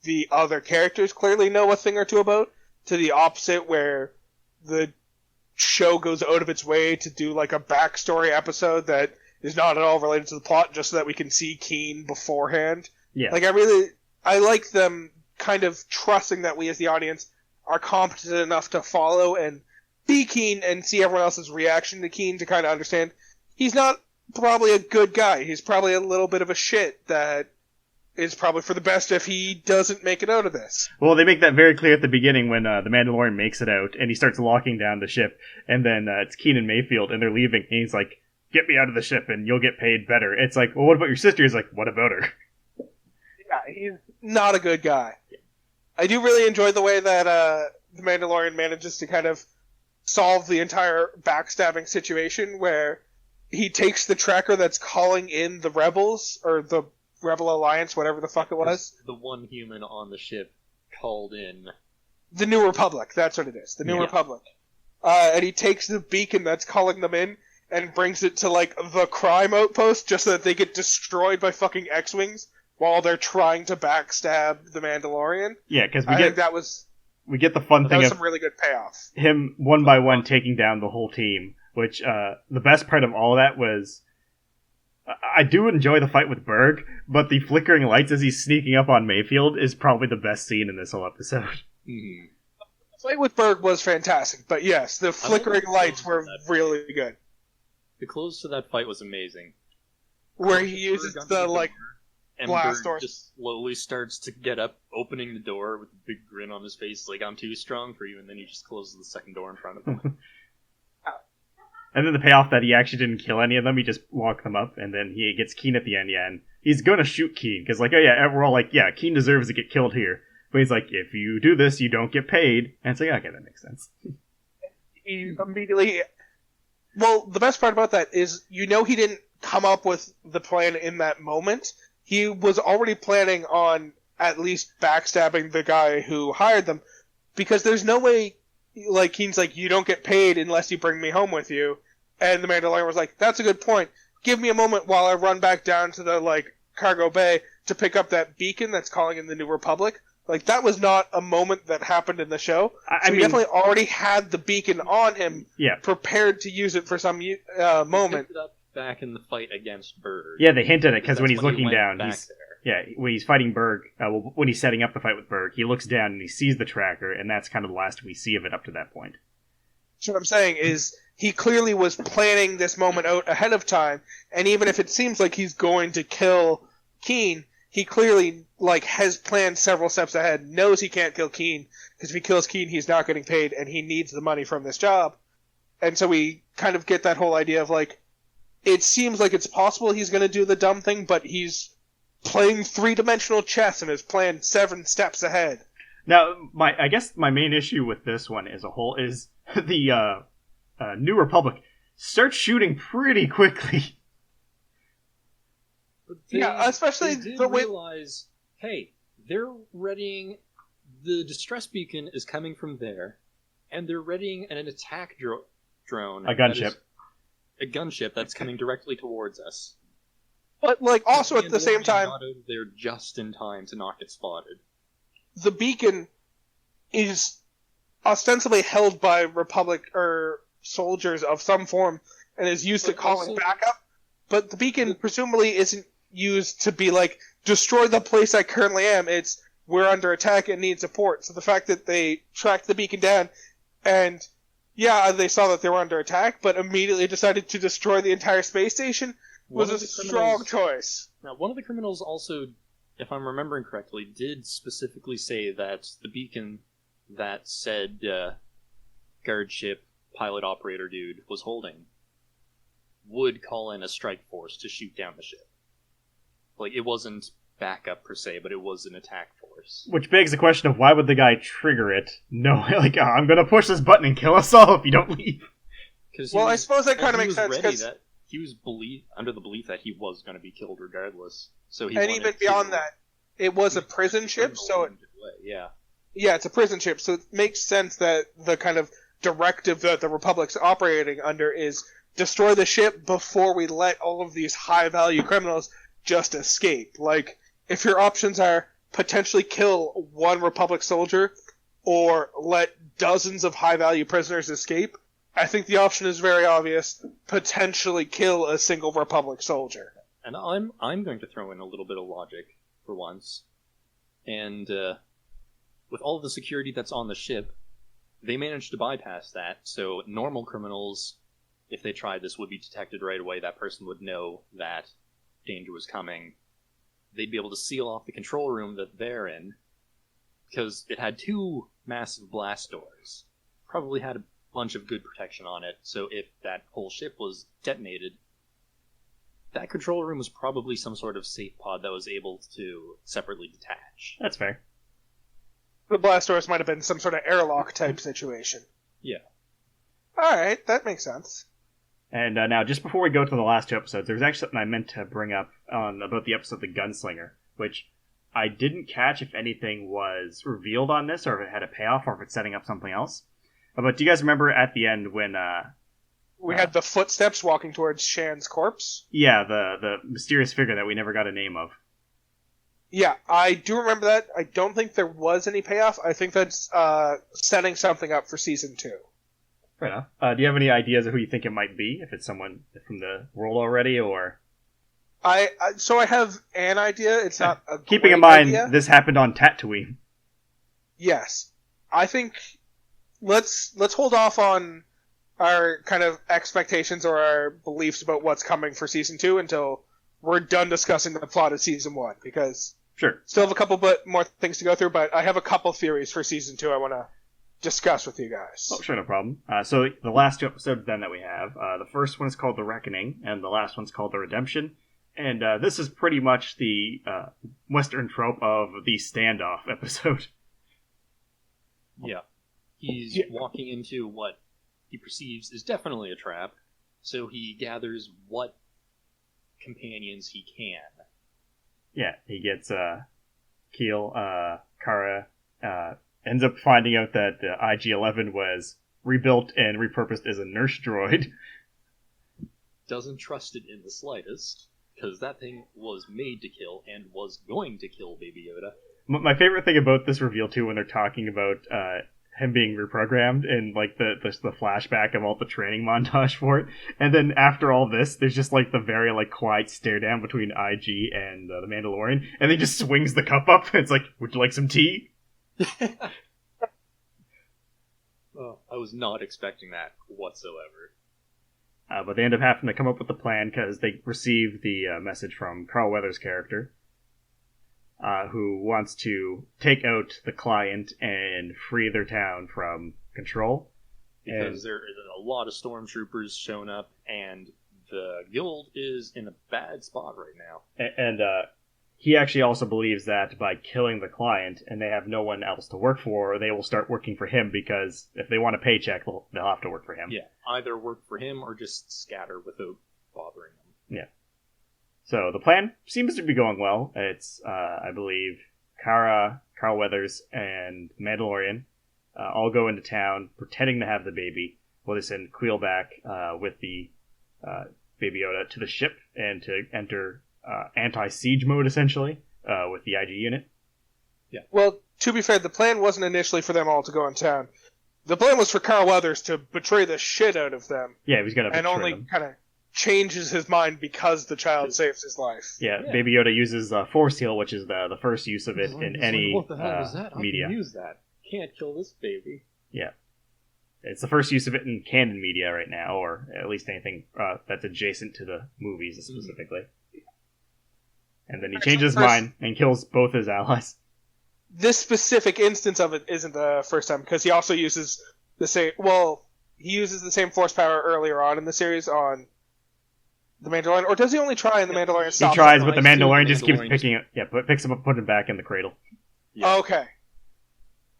the other characters clearly know a thing or two about, to the opposite, where the show goes out of its way to do, a backstory episode that is not at all related to the plot, just so that we can see Keen beforehand. Yeah. I like them kind of trusting that we as the audience are competent enough to follow and be Keen and see everyone else's reaction to Keen to kind of understand he's not probably a good guy. He's probably a little bit of a shit that is probably for the best if he doesn't make it out of this. Well, they make that very clear at the beginning when the Mandalorian makes it out and he starts locking down the ship, and then it's Keenan Mayfield and they're leaving, and he's like, "Get me out of the ship and you'll get paid better." It's like, well, what about your sister? He's like, what about her? Yeah, he's not a good guy. I do really enjoy the way that the Mandalorian manages to kind of solve the entire backstabbing situation, where he takes the tracker that's calling in the rebels, or the Rebel Alliance, whatever the fuck it was. The one human on the ship called in. The New Republic, that's what it is. The New Republic. And he takes the beacon that's calling them in and brings it to, like, the crime outpost just so that they get destroyed by fucking X-Wings while they're trying to backstab the Mandalorian. Yeah, because we get the fun thing that was of some really good payoff. Him one by one taking down the whole team, which the best part of all of that was I do enjoy the fight with Berg, but the flickering lights as he's sneaking up on Mayfield is probably the best scene in this whole episode. Mm-hmm. The fight with Berg was fantastic, but yes, the flickering lights were really good. The close to that fight was amazing. Where he uses the, like, and blast Berg door. just slowly starts to get up, opening the door with a big grin on his face, like, I'm too strong for you, and then he just closes the second door in front of him. And then the payoff that he actually didn't kill any of them, he just locked them up, and then he gets Keen at the end, and he's gonna shoot Keen, because, like, oh yeah, we're all like, yeah, Keen deserves to get killed here. But he's like, if you do this, you don't get paid. And it's like, okay, that makes sense. He immediately... Well, the best part about that is, he didn't come up with the plan in that moment. He was already planning on at least backstabbing the guy who hired them, because there's no way, like, Keen's like, you don't get paid unless you bring me home with you. And the Mandalorian was like, that's a good point. Give me a moment while I run back down to the, like, cargo bay to pick up that beacon that's calling in the New Republic. Like, that was not a moment that happened in the show. He definitely already had the beacon on him, prepared to use it for some moment. He picked it up back in the fight against Berg. Yeah, they hinted it, because when he's looking he down, when he's fighting Berg, when he's setting up the fight with Berg, he looks down and he sees the tracker, and that's kind of the last we see of it up to that point. So what I'm saying is, he clearly was planning this moment out ahead of time, and even if it seems like he's going to kill Keen, he clearly, like, has planned several steps ahead, knows he can't kill Keen, because if he kills Keen, he's not getting paid, and he needs the money from this job. And so we kind of get that whole idea of, like, it seems like it's possible he's going to do the dumb thing, but he's playing three-dimensional chess and has planned 7 steps ahead. Now, I guess my main issue with this one as a whole is the New Republic starts shooting pretty quickly. Especially the way... realize, hey, they're readying... The distress beacon is coming from there, and they're readying an attack drone. A gunship. A gunship that's coming directly towards us. But, like, also at the same time... Got over there just in time to not get spotted. The beacon is ostensibly held by Republic or soldiers of some form and is used to calling backup, but the beacon presumably isn't used to be like, destroy the place I currently am. It's, we're under attack and need support. So the fact that they tracked the beacon down and, they saw that they were under attack, but immediately decided to destroy the entire space station was a strong choice. Now, one of the criminals also, if I'm remembering correctly, did specifically say that the beacon that said guard ship pilot operator dude was holding would call in a strike force to shoot down the ship. Like, it wasn't backup per se, but it was an attack force. Which begs the question of why would the guy trigger it? No, like, I'm gonna push this button and kill us all if you don't leave. I suppose that kind of makes sense, because he was under the belief that he was going to be killed regardless. So and even beyond that, it was a prison ship, so it's a prison ship, so it makes sense that the kind of directive that the Republic's operating under is destroy the ship before we let all of these high-value criminals just escape. Like, if your options are potentially kill one Republic soldier or let dozens of high-value prisoners escape, I think the option is very obvious. Potentially kill a single Republic soldier. And I'm going to throw in a little bit of logic for once. And with all of the security that's on the ship, they managed to bypass that, so normal criminals if they tried this, would be detected right away. That person would know that danger was coming. They'd be able to seal off the control room that they're in, because it had 2 massive blast doors. Probably had a bunch of good protection on it, so if that whole ship was detonated, that control room was probably some sort of safe pod that was able to separately detach. That's fair. The blast doors might have been some sort of airlock type situation. Yeah. Alright, that makes sense. And now, just before we go to the last 2 episodes, there's actually something I meant to bring up about the episode The Gunslinger, which I didn't catch if anything was revealed on this, or if it had a payoff, or if it's setting up something else. But do you guys remember at the end when... we had the footsteps walking towards Shan's corpse? Yeah, the mysterious figure that we never got a name of. Yeah, I do remember that. I don't think there was any payoff. I think that's setting something up for Season 2. Fair enough. Do you have any ideas of who you think it might be? If it's someone from the world already, or... So I have an idea. It's not a Keeping great in mind, idea. this happened on Tatooine. Yes. I think let's hold off on our kind of expectations or our beliefs about what's coming for Season 2 until we're done discussing the plot of Season 1, because Sure. still have a couple more things to go through, but I have a couple theories for Season 2 I want to discuss with you guys. Oh, sure, no problem. So the last 2 episodes then that we have, the first one is called The Reckoning, and the last one's called The Redemption. And this is pretty much the Western trope of the standoff episode. Yeah. He's walking into what he perceives is definitely a trap, so he gathers what companions he can. Yeah, he gets Keel, Kara, ends up finding out that IG-11 was rebuilt and repurposed as a nurse droid. Doesn't trust it in the slightest, because that thing was made to kill and was going to kill Baby Yoda. My favorite thing about this reveal, too, when they're talking about him being reprogrammed and like the flashback of all the training montage for it, and then after all this, there's just like the very like quiet stare down between IG and the Mandalorian, and he just swings the cup up. And it's like, would you like some tea? Oh, I was not expecting that whatsoever. But they end up having to come up with a plan because they receive the message from Carl Weathers' character, who wants to take out the client and free their town from control. Because there is a lot of stormtroopers shown up, and the guild is in a bad spot right now. And he actually also believes that by killing the client, and they have no one else to work for, they will start working for him, because if they want a paycheck, they'll have to work for him. Yeah, either work for him or just scatter without bothering him. Yeah. So the plan seems to be going well. It's, I believe, Kara, Carl Weathers, and Mandalorian all go into town pretending to have the baby, while they send Queel back with the Baby Yoda to the ship and to enter anti-siege mode, essentially, with the IG unit. Yeah. Well, to be fair, the plan wasn't initially for them all to go in town. The plan was for Carl Weathers to betray the shit out of them. Yeah, he was going to and only kind of changes his mind because the child saves his life. Yeah, Baby Yoda uses Force Heal, which is the first use of it in any what the hell was that? media. I can use that. Can't kill this baby. Yeah. It's the first use of it in canon media right now, or at least anything that's adjacent to the movies specifically. And then he changes his mind and kills both his allies. This specific instance of it isn't the first time, because he also uses the same... Well, he uses the same force power earlier on in the series on the Mandalorian, or does he only try in the Mandalorian? He tries, but the Mandalorian just keeps picking it. Yeah, picks him up, put him back in the cradle. Yeah. Okay.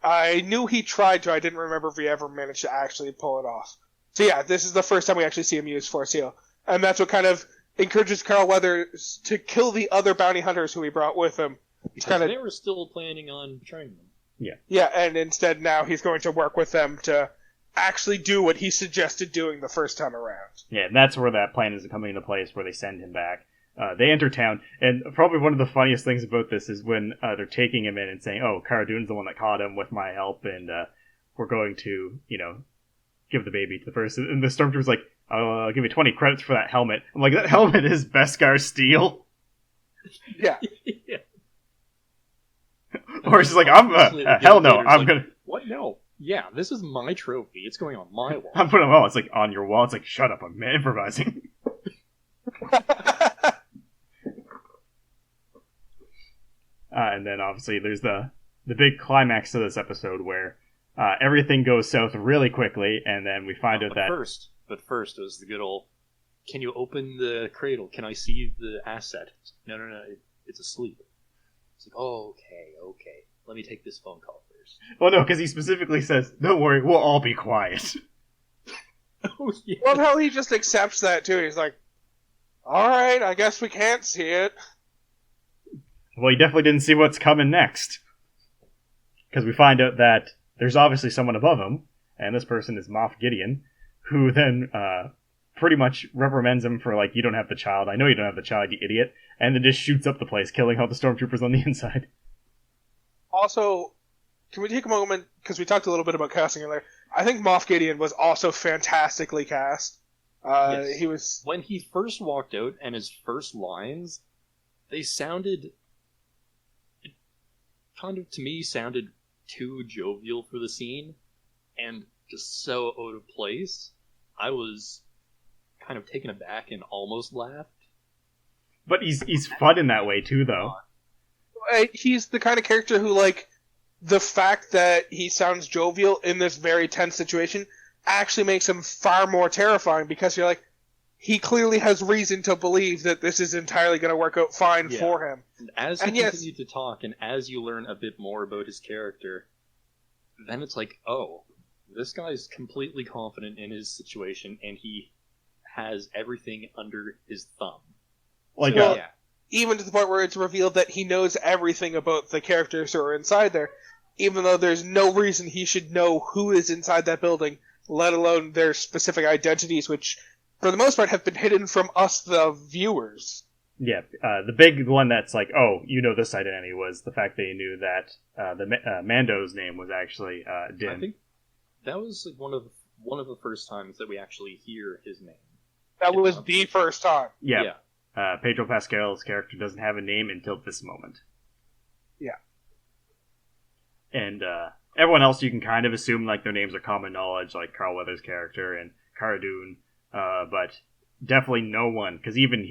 I knew he tried to. I didn't remember if he ever managed to actually pull it off. So yeah, this is the first time we actually see him use Force Heal, and that's what kind of encourages Carl Weathers to kill the other bounty hunters who he brought with him. Because they were still planning on betraying them. Yeah. Yeah, and instead now he's going to work with them to actually do what he suggested doing the first time around. Yeah, and that's where that plan is coming into place, where they send him back. They enter town, and probably one of the funniest things about this is when they're taking him in and saying, oh, Cara Dune's the one that caught him with my help, and we're going to, give the baby to the person. And the Stormtrooper's like, I'll give you 20 credits for that helmet. I'm like, that helmet is Beskar steel. Yeah. Yeah. Or she's like, hell no, I'm like, gonna... What? No. Yeah, this is my trophy. It's going on my wall. I'm putting it's like on your wall. It's like, shut up, I'm improvising. And then obviously there's the big climax to this episode where everything goes south really quickly, and then we find out that... But first was the good old, can you open the cradle? Can I see the asset? No, it's asleep. It's like, oh, okay. Let me take this phone call first. Well, no, because he specifically says, don't worry, we'll all be quiet. Oh, yeah. Well, no, he just accepts that, too. He's like, alright, I guess we can't see it. Well, he definitely didn't see what's coming next. Because we find out that there's obviously someone above him, and this person is Moff Gideon, who then pretty much reprimands him for, like, you don't have the child. I know you don't have the child, you idiot. And then just shoots up the place, killing all the stormtroopers on the inside. Also, can we take a moment, because we talked a little bit about casting earlier. I think Moff Gideon was also fantastically cast. Yes. He was... When he first walked out and his first lines, they sounded... It kind of, to me, sounded too jovial for the scene, and just so out of place. I was kind of taken aback and almost laughed. But he's fun in that way, too, though. He's the kind of character who, like, the fact that he sounds jovial in this very tense situation actually makes him far more terrifying, because you're like, he clearly has reason to believe that this is entirely going to work out fine for him. And as he continued to talk, and as you learn a bit more about his character, then it's like, oh, this guy's completely confident in his situation, and he has everything under his thumb. Like, even to the point where it's revealed that he knows everything about the characters who are inside there, even though there's no reason he should know who is inside that building, let alone their specific identities, which, for the most part, have been hidden from us, the viewers. Yeah, the big one that's like, oh, you know this identity, was the fact that you knew that Mando's name was actually Din. I think that was like one of the first times that we actually hear his name. That was the first time. Yeah. Pedro Pascal's character doesn't have a name until this moment. Yeah. And everyone else you can kind of assume like their names are common knowledge, like Carl Weathers' character and Cara Dune, but definitely no one, because even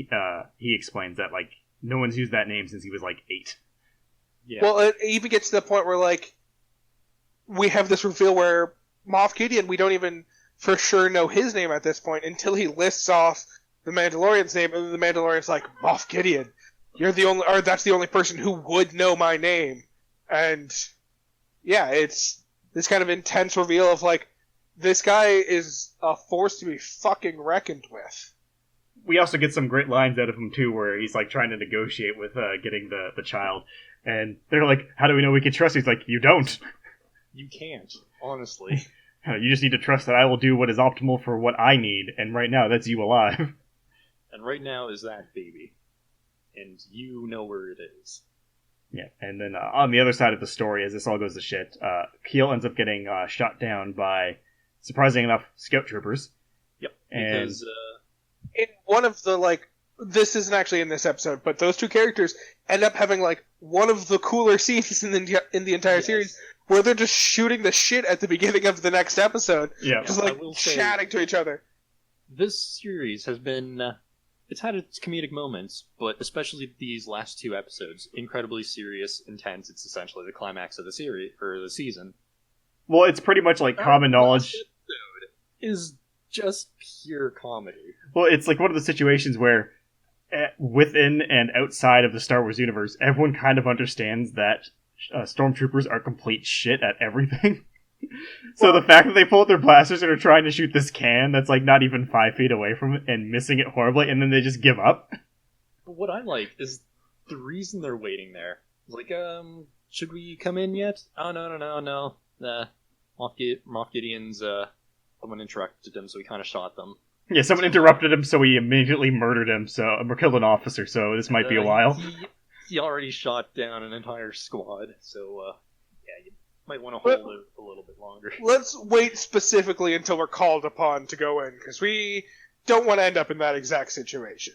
he explains that like no one's used that name since he was like 8. Yeah. Well, it even gets to the point where like we have this reveal where Moff Gideon, we don't even for sure know his name at this point until he lists off the Mandalorian's name, and then the Mandalorian's like, Moff Gideon, that's the only person who would know my name. And yeah, it's this kind of intense reveal of like, this guy is a force to be fucking reckoned with. We also get some great lines out of him too, where he's like trying to negotiate with getting the child, and they're like, how do we know we can trust you? He's like, you don't. You can't, honestly. You just need to trust that I will do what is optimal for what I need, and right now that's you alive. And right now is that baby. And you know where it is. Yeah, and then on the other side of the story, as this all goes to shit, Keel ends up getting shot down by, surprisingly enough, scout troopers. Yep, and because... in one of the, like, this isn't actually in this episode, but those two characters end up having, like, one of the cooler scenes in the entire series, where they're just shooting the shit at the beginning of the next episode. Yeah. Just, like, chatting to each other. This series has been... it's had its comedic moments, but especially these last 2 episodes, incredibly serious, intense. It's essentially the climax of the series, or the season. Well, it's pretty much like common knowledge. This episode is just pure comedy. Well, it's like one of the situations where within and outside of the Star Wars universe, everyone kind of understands that stormtroopers are complete shit at everything. So the fact that they pull out their blasters and are trying to shoot this can that's like not even 5 feet away from it and missing it horribly, and then they just give up. But what I like is the reason they're waiting there. It's like, should we come in yet? Oh, no. Moff Gideon's, someone interrupted him, so we kind of shot them. Yeah, someone interrupted him, so we immediately murdered him, or killed an officer, so this might be a while. He already shot down an entire squad, so, yeah, you might want to hold it a little bit longer. Let's wait specifically until we're called upon to go in, because we don't want to end up in that exact situation.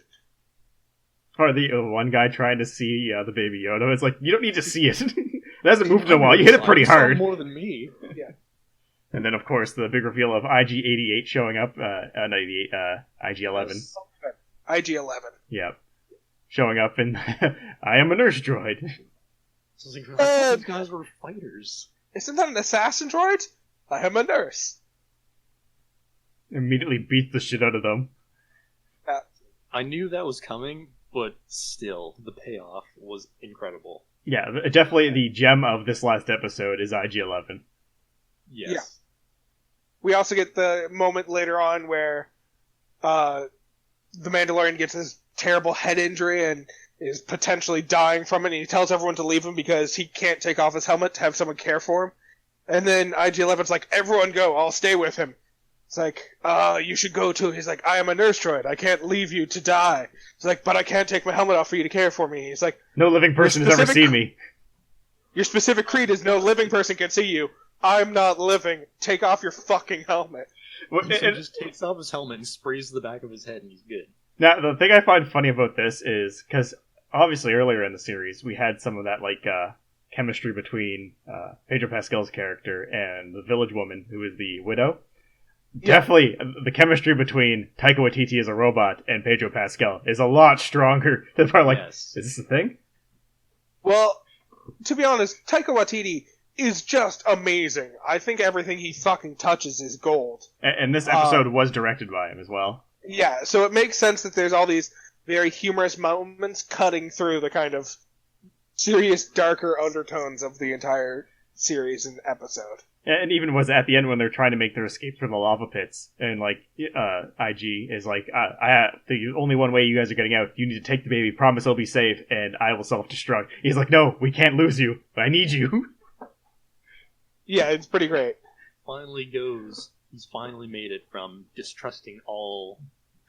Or the one guy trying to see the Baby Yoda, it's like, you don't need to see it. It hasn't moved in a while, you hit it pretty hard. More than me. Yeah. And then, of course, the big reveal of IG-88 showing up, not 88, IG-11. IG-11. Yep. Showing up, and I am a nurse droid. So I was like, I thought these guys were fighters. Isn't that an assassin droid? I am a nurse. Immediately beat the shit out of them. I knew that was coming, but still, the payoff was incredible. Yeah, definitely the gem of this last episode is IG-11. Yes. Yeah. We also get the moment later on where the Mandalorian gets this terrible head injury and is potentially dying from it, and he tells everyone to leave him because he can't take off his helmet to have someone care for him. And then IG-11's like, everyone go, I'll stay with him. It's like, you should go too. He's like, I am a nurse droid. I can't leave you to die. He's like, but I can't take my helmet off for you to care for me. He's like, no living person has ever seen me. Your specific creed is no living person can see you. I'm not living. Take off your fucking helmet. Well, he just takes off his helmet and sprays the back of his head and he's good. Now, the thing I find funny about this is, because obviously earlier in the series, we had some of that, chemistry between Pedro Pascal's character and the village woman, who is the widow. Yeah. Definitely, the chemistry between Taika Waititi as a robot and Pedro Pascal is a lot stronger. They're probably like, yes. Is this a thing? Well, to be honest, Taika Waititi is just amazing. I think everything he fucking touches is gold. And this episode was directed by him as well. Yeah, so it makes sense that there's all these very humorous moments cutting through the kind of serious, darker undertones of the entire series and episode. And even was at the end when they're trying to make their escape from the lava pits, and IG is like, the only one way you guys are getting out, you need to take the baby, promise I'll be safe, and I will self-destruct. He's like, no, we can't lose you, but I need you. Yeah, it's pretty great. He's finally made it from distrusting all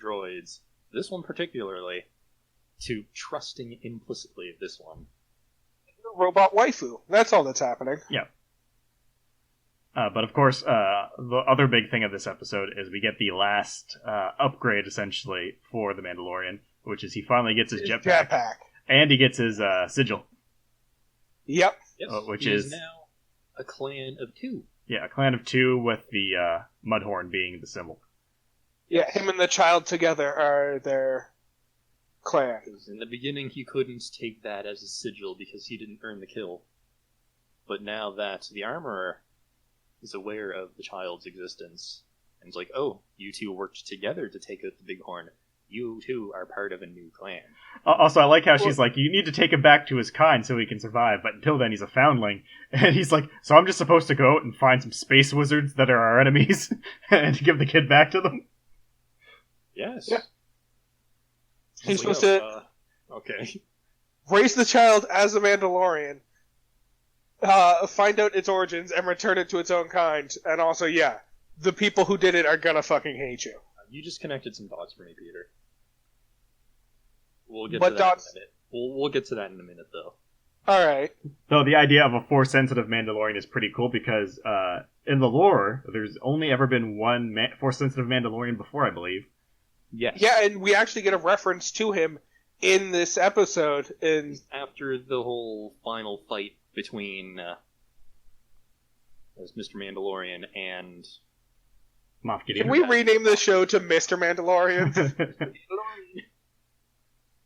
droids, this one particularly, to trusting implicitly this one. Robot waifu. That's all that's happening. Yeah. But of course, the other big thing of this episode is we get the last upgrade, essentially, for the Mandalorian, which is he finally gets his jetpack. And he gets his sigil. Yep. Yes, which is now a clan of 2. Yeah, a clan of 2 with the Mudhorn being the symbol. Yeah, him and the child together are their clan. In the beginning, he couldn't take that as a sigil because he didn't earn the kill. But now that the armorer is aware of the child's existence, and is like, oh, you two worked together to take out the Bighorn. You two are part of a new clan. Also, I like how she's like, you need to take him back to his kind so he can survive, but until then he's a foundling. And he's like, so I'm just supposed to go out and find some space wizards that are our enemies and give the kid back to them? Yes. Yeah. He's supposed to okay. raise the child as a Mandalorian, find out its origins, and return it to its own kind. And also, yeah, the people who did it are gonna fucking hate you. You just connected some dots for me, Peter. We'll get to that in a minute. We'll get to that in a minute, though. Alright. Though the idea of a Force-sensitive Mandalorian is pretty cool because in the lore, there's only ever been one Force-sensitive Mandalorian before, I believe. Yes. Yeah, and we actually get a reference to him in this episode. After the whole final fight between Mr. Mandalorian and Moff Gideon. Can we rename the show to Mr. Mandalorian?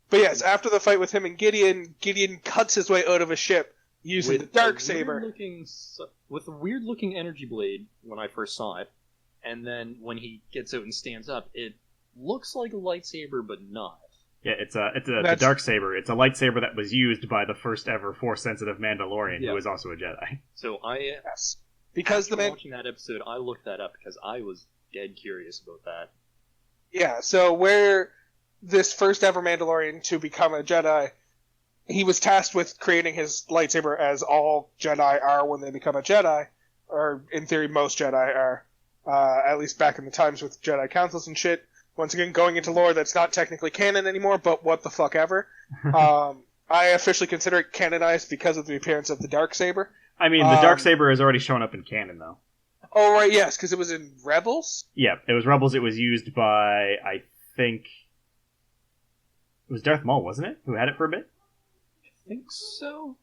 But yes, after the fight with him and Gideon cuts his way out of a ship using the Darksaber. With a weird-looking energy blade when I first saw it, and then when he gets out and stands up, it looks like a lightsaber, but not. Yeah, the Darksaber. It's a lightsaber that was used by the first ever Force-sensitive Mandalorian, who is also a Jedi. So Yes. Because watching that episode, I looked that up because I was dead curious about that. Yeah, so where this first ever Mandalorian to become a Jedi, he was tasked with creating his lightsaber as all Jedi are when they become a Jedi, or in theory most Jedi are, at least back in the times with Jedi councils and shit. Once again, going into lore that's not technically canon anymore, but what the fuck ever. I officially consider it canonized because of the appearance of the Darksaber. I mean, the Darksaber has already shown up in canon, though. Oh, right, yes, because it was in Rebels? Yeah, it was Rebels. It was used by, I think... It was Darth Maul, wasn't it? Who had it for a bit? I think so.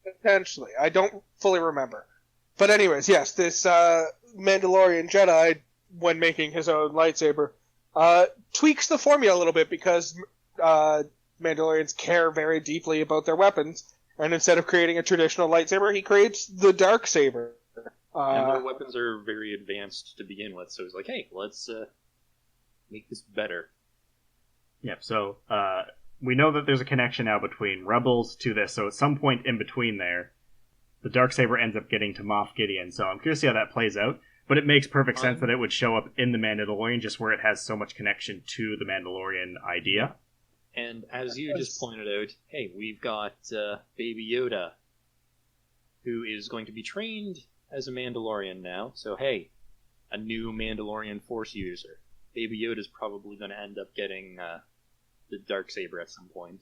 Potentially. I don't fully remember. But anyways, yes, this Mandalorian Jedi, when making his own lightsaber, tweaks the formula a little bit because Mandalorians care very deeply about their weapons, and instead of creating a traditional lightsaber, he creates the dark saber. And their weapons are very advanced to begin with, so he's like, hey, let's make this better. Yep, so we know that there's a connection now between Rebels to this, so at some point in between there, the Darksaber ends up getting to Moff Gideon, so I'm curious to see how that plays out, but it makes perfect sense that it would show up in The Mandalorian, just where it has so much connection to the Mandalorian idea. And as you just pointed out, hey, we've got Baby Yoda, who is going to be trained as a Mandalorian now, so hey, a new Mandalorian Force user. Baby Yoda's probably going to end up getting the Darksaber at some point.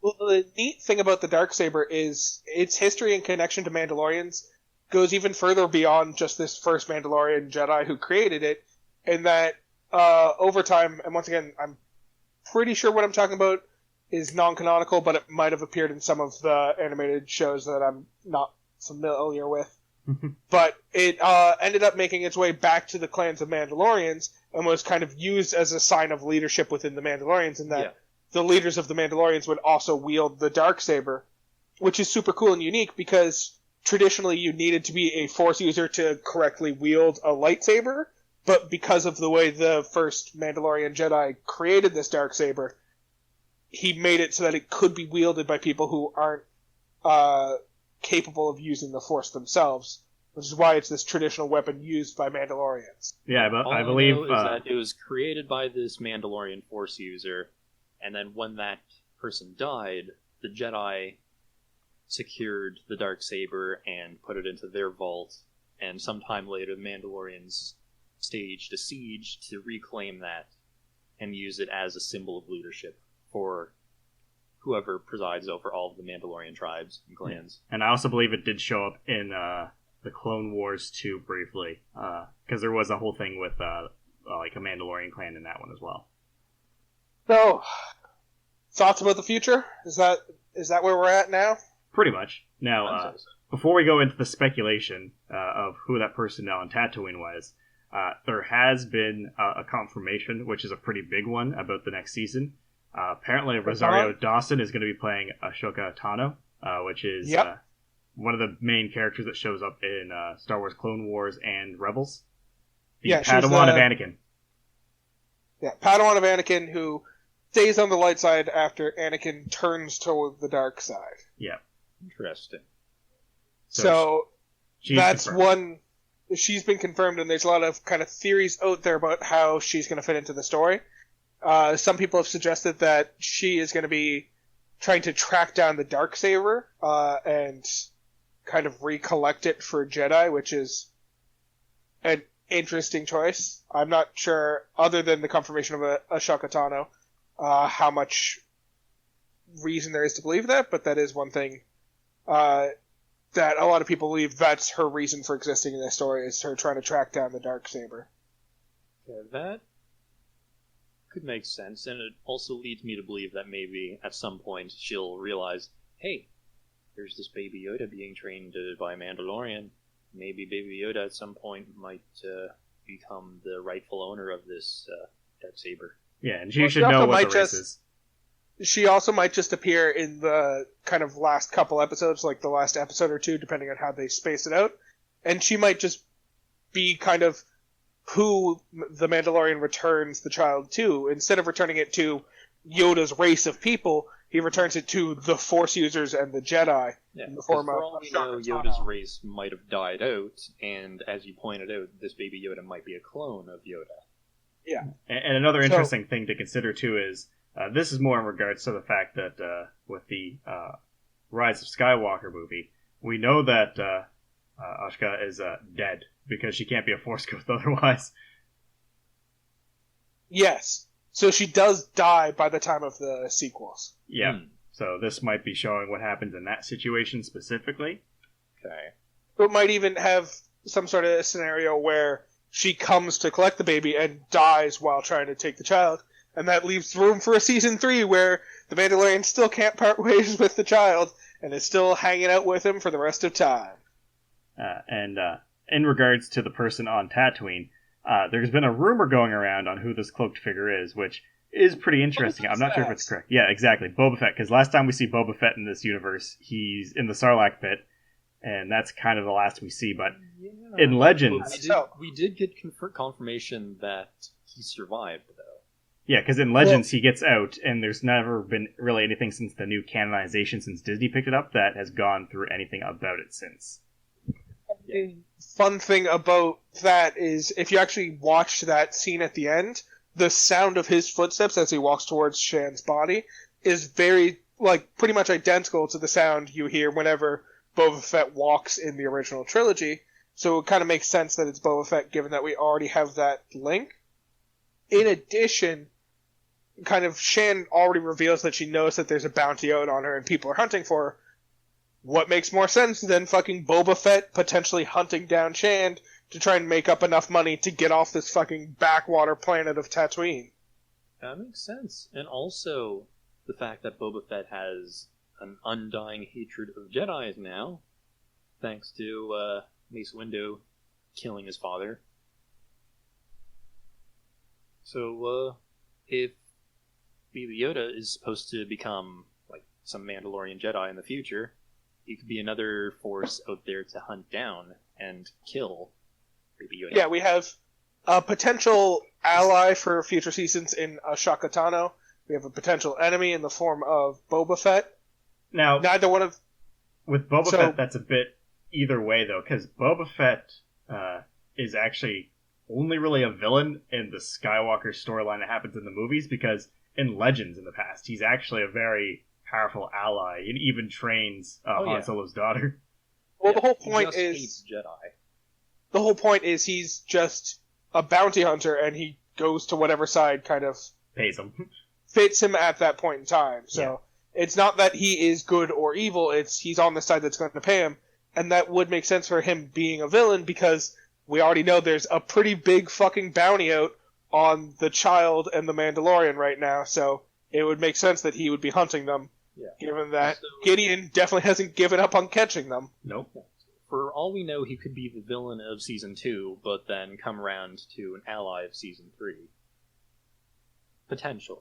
Well, the neat thing about the Darksaber is its history and connection to Mandalorians goes even further beyond just this first Mandalorian Jedi who created it, in that over time, and once again, I'm pretty sure what I'm talking about is non-canonical, but it might have appeared in some of the animated shows that I'm not familiar with. But it ended up making its way back to the clans of Mandalorians and was kind of used as a sign of leadership within the Mandalorians, in that the leaders of the Mandalorians would also wield the Darksaber, which is super cool and unique because traditionally you needed to be a Force user to correctly wield a lightsaber, but because of the way the first Mandalorian Jedi created this Darksaber, he made it so that it could be wielded by people who aren't capable of using the Force themselves, which is why it's this traditional weapon used by Mandalorians. Yeah, but All I believe know is that it was created by this Mandalorian Force user, and then when that person died, the Jedi secured the Darksaber and put it into their vault, and sometime later the Mandalorians staged a siege to reclaim that and use it as a symbol of leadership for whoever presides over all of the Mandalorian tribes and clans. And I also believe it did show up in the Clone Wars 2 briefly, because there was a whole thing with like a Mandalorian clan in that one as well. So, thoughts about the future? Is that where we're at now? Pretty much. Now, before we go into the speculation of who that personnel on Tatooine was, there has been a confirmation, which is a pretty big one, about the next season. Apparently, Rosario Dawson is going to be playing Ahsoka Tano, which is one of the main characters that shows up in Star Wars Clone Wars and Rebels. The Padawan of Anakin. Yeah, Padawan of Anakin, who stays on the light side after Anakin turns to the dark side. Yeah. Interesting. So that's confirmed. one. She's been confirmed, and there's a lot of kind of theories out there about how she's going to fit into the story. Some people have suggested that she is going to be trying to track down the Darksaber and kind of recollect it for Jedi, which is an interesting choice. I'm not sure, other than the confirmation of Ahsoka Tano, how much reason there is to believe that, but that is one thing that a lot of people believe that's her reason for existing in this story, is her trying to track down the Darksaber. Yeah, that could make sense, and it also leads me to believe that maybe at some point she'll realize, hey, there's this Baby Yoda being trained by a Mandalorian. Maybe Baby Yoda at some point might become the rightful owner of this Darksaber. Yeah, and she should know what the race is. She also might just appear in the kind of last couple episodes, like the last episode or two, depending on how they space it out. And she might just be kind of who the Mandalorian returns the child to. Instead of returning it to Yoda's race of people, he returns it to the Force users and the Jedi. Yeah, in the form for of all we know, Yoda's race might have died out, and as you pointed out, this Baby Yoda might be a clone of Yoda. Yeah. And another interesting thing to consider, too, is this is more in regards to the fact that with the Rise of Skywalker movie, we know that Ahsoka is dead, because she can't be a Force ghost otherwise. Yes. So she does die by the time of the sequels. Yeah. So this might be showing what happens in that situation specifically. Okay. It might even have some sort of scenario where she comes to collect the baby and dies while trying to take the child. And that leaves room for a season 3 where the Mandalorian still can't part ways with the child and is still hanging out with him for the rest of time. And in regards to the person on Tatooine, there's been a rumor going around on who this cloaked figure is, which is pretty interesting. I'm not sure if it's correct. Yeah, exactly. Boba Fett, because last time we see Boba Fett in this universe, he's in the Sarlacc pit, and that's kind of the last we see. But in Legends... We did get confirmation that he survived, though. Yeah, because in Legends he gets out, and there's never been really anything since the new canonization, since Disney picked it up, that has gone through anything about it since. The fun thing about that is, if you actually watch that scene at the end, the sound of his footsteps as he walks towards Shan's body is very, pretty much identical to the sound you hear whenever Boba Fett walks in the original trilogy. So it kind of makes sense that it's Boba Fett, given that we already have that link. In addition, kind of Shan already reveals that she knows that there's a bounty out on her and people are hunting for her. What makes more sense than fucking Boba Fett potentially hunting down Shan to try and make up enough money to get off this fucking backwater planet of Tatooine? That makes sense. And also, the fact that Boba Fett has an undying hatred of Jedis now, thanks to Mace Windu killing his father. So, if Baby Yoda is supposed to become, some Mandalorian Jedi in the future, he could be another force out there to hunt down and kill Baby Yoda. Yeah, we have a potential ally for future seasons in Ahsoka Tano. We have a potential enemy in the form of Boba Fett. Now, neither one of... With Boba Fett, that's a bit either way, though, because Boba Fett is actually only really a villain in the Skywalker storyline that happens in the movies, because in Legends in the past, he's actually a very powerful ally, and even trains Han Solo's daughter. Well, the whole point is... Jedi. The whole point is he's just a bounty hunter, and he goes to whatever side kind of... pays him. Fits him at that point in time. So it's not that he is good or evil, it's he's on the side that's going to pay him, and that would make sense for him being a villain, because we already know there's a pretty big fucking bounty out on the child and the Mandalorian right now, so it would make sense that he would be hunting them, given that Gideon definitely hasn't given up on catching them. Nope. For all we know, he could be the villain of Season 2, but then come around to an ally of Season 3. Potentially.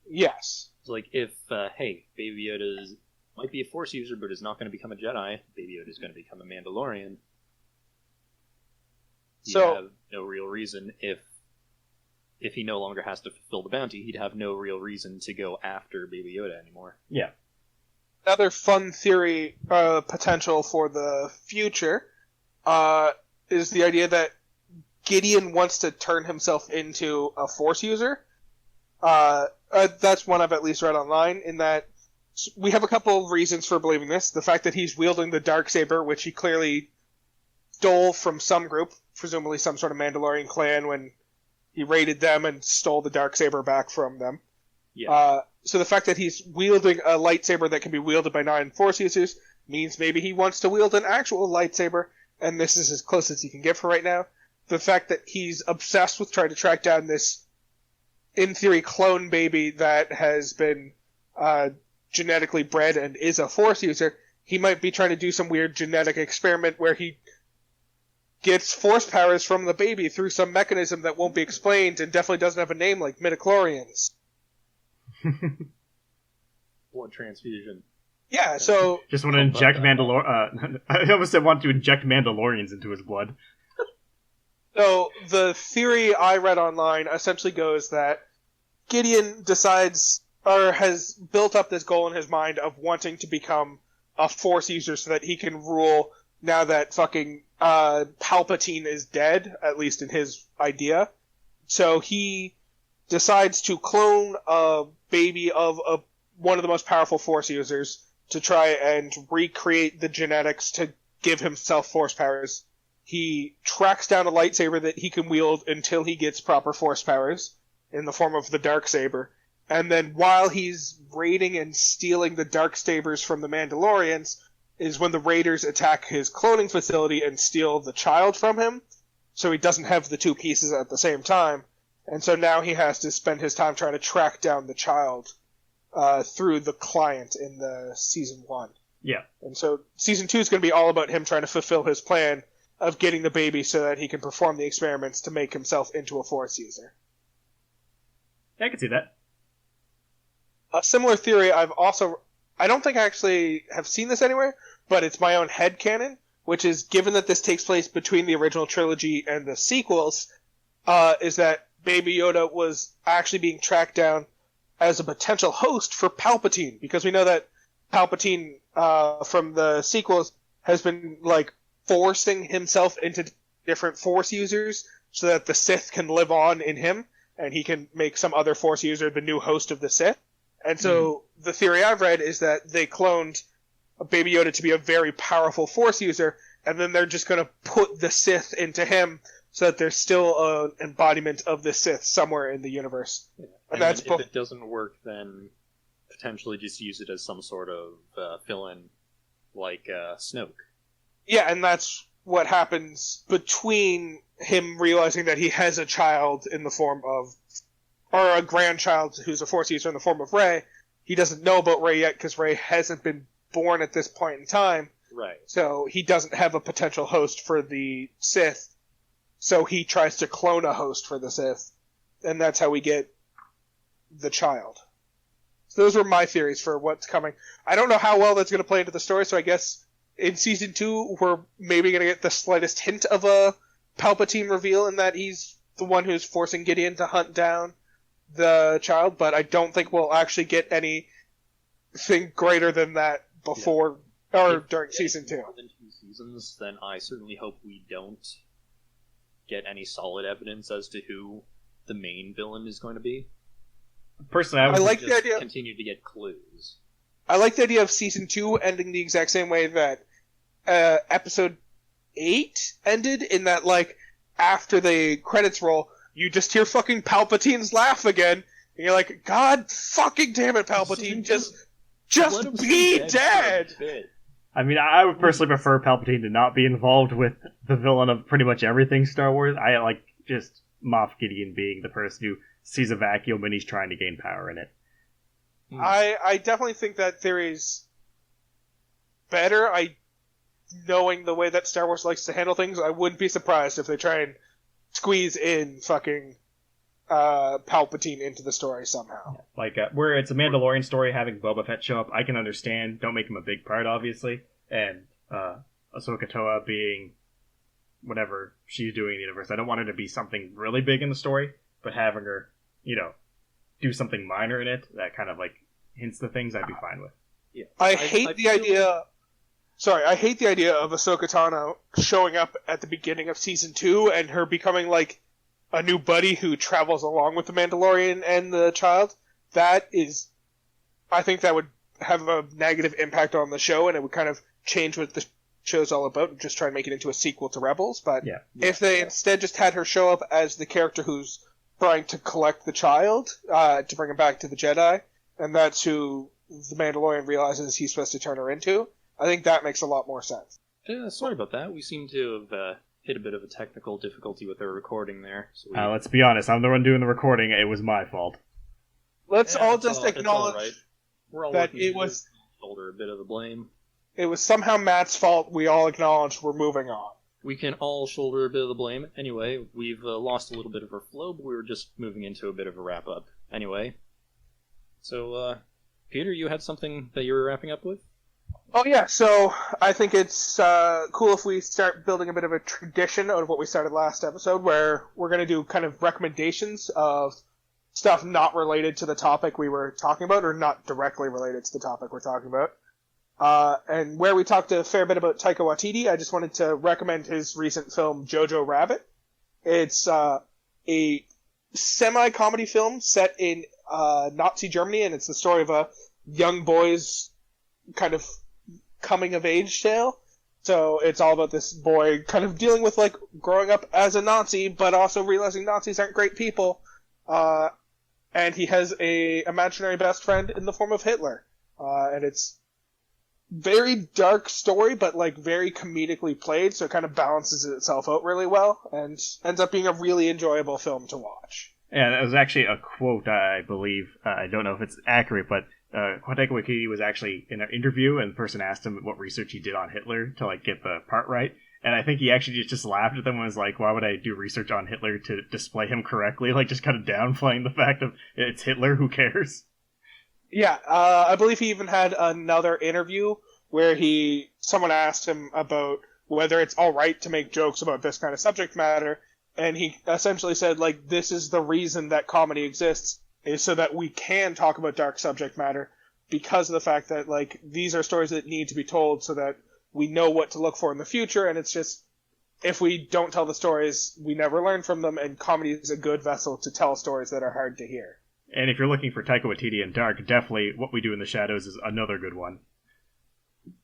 Yes. It's if, Baby Yoda might be a Force user, but is not going to become a Jedi, Baby Yoda is going to become a Mandalorian. He'd have no real reason, if he no longer has to fulfill the bounty, he'd have no real reason to go after Baby Yoda anymore. Yeah. Another fun theory potential for the future is the idea that Gideon wants to turn himself into a Force user. That's one I've at least read online, in that we have a couple of reasons for believing this. The fact that he's wielding the Darksaber, which he clearly stole from some group, presumably some sort of Mandalorian clan, when he raided them and stole the Darksaber back from them. Yeah. So the fact that he's wielding a lightsaber that can be wielded by 9 Force users means maybe he wants to wield an actual lightsaber, and this is as close as he can get for right now. The fact that he's obsessed with trying to track down this, in theory, clone baby that has been genetically bred and is a Force user, he might be trying to do some weird genetic experiment where he gets Force powers from the baby through some mechanism that won't be explained and definitely doesn't have a name like midichlorians. Blood transfusion. Yeah, so... Just want to inject I almost said want to inject Mandalorians into his blood. So, the theory I read online essentially goes that Gideon decides, or has built up this goal in his mind of wanting to become a Force user so that he can rule now that fucking Palpatine is dead, at least in his idea. So he decides to clone a baby of one of the most powerful Force users to try and recreate the genetics to give himself Force powers. He tracks down a lightsaber that he can wield until he gets proper Force powers in the form of the Darksaber. And then while he's raiding and stealing the Darksabers from the Mandalorians is when the raiders attack his cloning facility and steal the child from him. So he doesn't have the two pieces at the same time. And so now he has to spend his time trying to track down the child through the client in the Season 1. Yeah. And so Season 2 is going to be all about him trying to fulfill his plan of getting the baby so that he can perform the experiments to make himself into a Force user. Yeah, I can see that. A similar theory I don't think I actually have seen this anywhere, but it's my own headcanon, which is, given that this takes place between the original trilogy and the sequels, is that Baby Yoda was actually being tracked down as a potential host for Palpatine, because we know that Palpatine, from the sequels, has been, like, forcing himself into different Force users so that the Sith can live on in him, and he can make some other Force user the new host of the Sith. And so the theory I've read is that they cloned Baby Yoda to be a very powerful Force user, and then they're just going to put the Sith into him so that there's still an embodiment of the Sith somewhere in the universe. Yeah. And that's if it doesn't work, then potentially just use it as some sort of fill-in, like Snoke. Yeah, and that's what happens between him realizing that he has a child in the form of, or a grandchild who's a Force user in the form of Rey. He doesn't know about Rey yet because Rey hasn't been born at this point in time. Right. So he doesn't have a potential host for the Sith. So he tries to clone a host for the Sith. And that's how we get the child. So those were my theories for what's coming. I don't know how well that's going to play into the story, so I guess in Season 2 we're maybe going to get the slightest hint of a Palpatine reveal in that he's the one who's forcing Gideon to hunt down the child, but I don't think we'll actually get anything greater than that before or during Season 2. More than 2 seasons, then I certainly hope we don't get any solid evidence as to who the main villain is going to be. Personally, I would I like just the idea. continue to get clues. I like the idea of Season 2 ending the exact same way that Episode 8 ended, in that, like, after the credits roll, you just hear fucking Palpatine's laugh again, and you're like, God fucking damn it, Palpatine, just be dead! I mean, I would personally prefer Palpatine to not be involved with the villain of pretty much everything Star Wars. I like just Moff Gideon being the person who sees a vacuum and he's trying to gain power in it. I definitely think that theory's better. Knowing the way that Star Wars likes to handle things, I wouldn't be surprised if they try and squeeze in fucking Palpatine into the story somehow. Like, where it's a Mandalorian story, having Boba Fett show up, I can understand. Don't make him a big part, obviously. And Ahsoka Tano being whatever she's doing in the universe. I don't want her to be something really big in the story, but having her, do something minor in it that kind of, like, hints to things, I'd be fine with. Yeah. I hate the idea of Ahsoka Tano showing up at the beginning of Season 2 and her becoming, like, a new buddy who travels along with the Mandalorian and the child. I think that would have a negative impact on the show, and it would kind of change what the show's all about, and just try and make it into a sequel to Rebels. But if they instead just had her show up as the character who's trying to collect the child, to bring him back to the Jedi, and that's who the Mandalorian realizes he's supposed to turn her into, I think that makes a lot more sense. Sorry about that. We seem to have hit a bit of a technical difficulty with our recording there. So let's be honest, I'm the one doing the recording. It was my fault. Let's all just acknowledge We're all that it was shoulder a bit of the blame. It was somehow Matt's fault. We all acknowledge we're moving on. We can all shoulder a bit of the blame. Anyway, we've lost a little bit of our flow, but we were just moving into a bit of a wrap-up. Anyway, so, Peter, you had something that you were wrapping up with? Oh, yeah, so I think it's cool if we start building a bit of a tradition out of what we started last episode, where we're going to do kind of recommendations of stuff not related to the topic we were talking about, or not directly related to the topic we're talking about. And where we talked a fair bit about Taika Waititi, I just wanted to recommend his recent film, Jojo Rabbit. It's a semi-comedy film set in Nazi Germany, and it's the story of a young boy's kind of coming-of-age tale. So it's all about this boy kind of dealing with, like, growing up as a Nazi, but also realizing Nazis aren't great people. And he has a imaginary best friend in the form of Hitler. And it's very dark story, but, like, very comedically played, so it kind of balances itself out really well, and ends up being a really enjoyable film to watch. Yeah, that was actually a quote, I believe. I don't know if it's accurate, but Taika Waititi was actually in an interview, and the person asked him what research he did on Hitler to, like, get the part right, and I think he actually just laughed at them and was like, why would I do research on Hitler to display him correctly? Like, just kind of downplaying the fact of, it's Hitler, who cares? Yeah, I believe he even had another interview where someone asked him about whether it's alright to make jokes about this kind of subject matter, and he essentially said, like, this is the reason that comedy exists, is so that we can talk about dark subject matter, because of the fact that, like, these are stories that need to be told so that we know what to look for in the future, and it's just, if we don't tell the stories, we never learn from them, and comedy is a good vessel to tell stories that are hard to hear. And if you're looking for Taika Waititi and dark, definitely What We Do in the Shadows is another good one.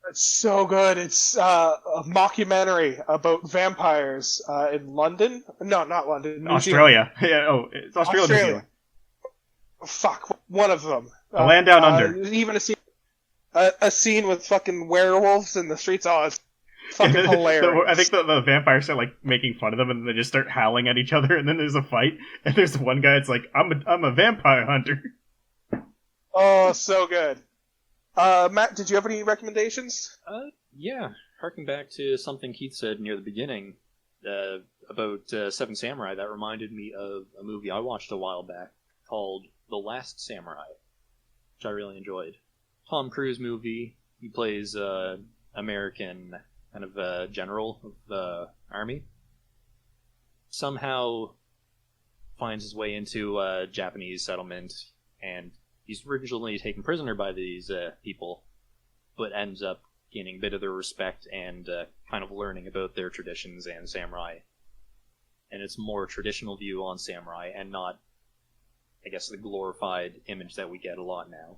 It's so good. It's a mockumentary about vampires in London. No, not London. New Australia. Yeah, it's Australia. New Zealand. Fuck, one of them. The Land Down Under. Even a scene with fucking werewolves in the streets. Oh, it's fucking hilarious. I think the vampires start like making fun of them, and they just start howling at each other. And then there's a fight, and there's one guy that's like, "I'm a vampire hunter." Oh, so good. Matt, did you have any recommendations? Yeah. Harking back to something Keith said near the beginning about Seven Samurai, that reminded me of a movie I watched a while back called The Last Samurai, which I really enjoyed. Tom Cruise movie. He plays American kind of general of the army. Somehow finds his way into a Japanese settlement, and he's originally taken prisoner by these people, but ends up gaining a bit of their respect and kind of learning about their traditions and samurai. And it's a more traditional view on samurai, and not, I guess, the glorified image that we get a lot now.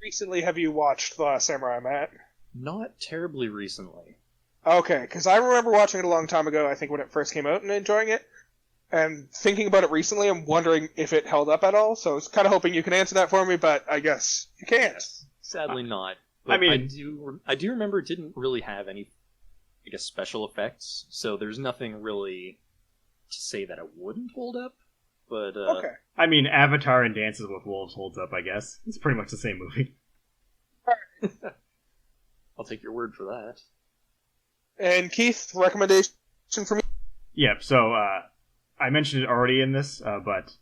Recently, have you watched The Last Samurai, Matt? Not terribly recently. Okay, because I remember watching it a long time ago, I think when it first came out, and enjoying it. And thinking about it recently, I'm wondering if it held up at all, so I was kind of hoping you can answer that for me, but I guess you can't. Yes, sadly not. But I mean, I do remember it didn't really have any, I guess, special effects, so there's nothing really to say that it wouldn't hold up, but... Okay. I mean, Avatar and Dances with Wolves holds up, I guess. It's pretty much the same movie. I'll take your word for that. And Keith, recommendation for me? Yep, so I mentioned it already in this, but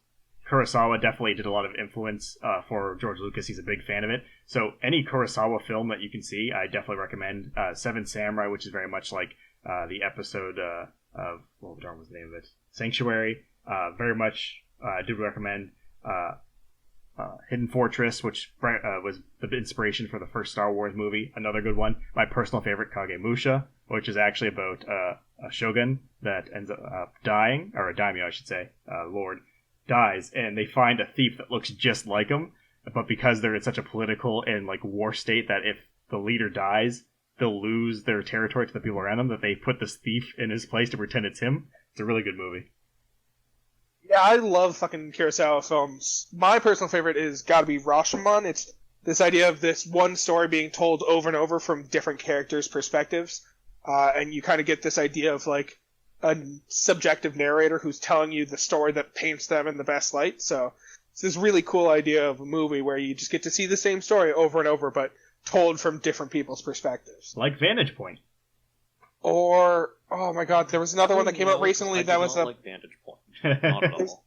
Kurosawa definitely did a lot of influence for George Lucas. He's a big fan of it. So any Kurosawa film that you can see, I definitely recommend. Seven Samurai, which is very much like the episode of, what was the name of it? Sanctuary. Very much I do recommend Hidden Fortress, which was the inspiration for the first Star Wars movie. Another good one. My personal favorite, Kagemusha, which is actually about a shogun that ends up dying, or a daimyo, I should say, lord, dies, and they find a thief that looks just like him, but because they're in such a political and like war state that if the leader dies, they'll lose their territory to the people around them, that they put this thief in his place to pretend it's him. It's a really good movie. Yeah, I love fucking Kurosawa films. My personal favorite is gotta be Rashomon. It's this idea of this one story being told over and over from different characters' perspectives, and you kind of get this idea of like a subjective narrator who's telling you the story that paints them in the best light. So it's this really cool idea of a movie where you just get to see the same story over and over, but told from different people's perspectives. Like Vantage Point. Or, oh my god, there was another one that came out recently that was like Vantage Point. Not at all.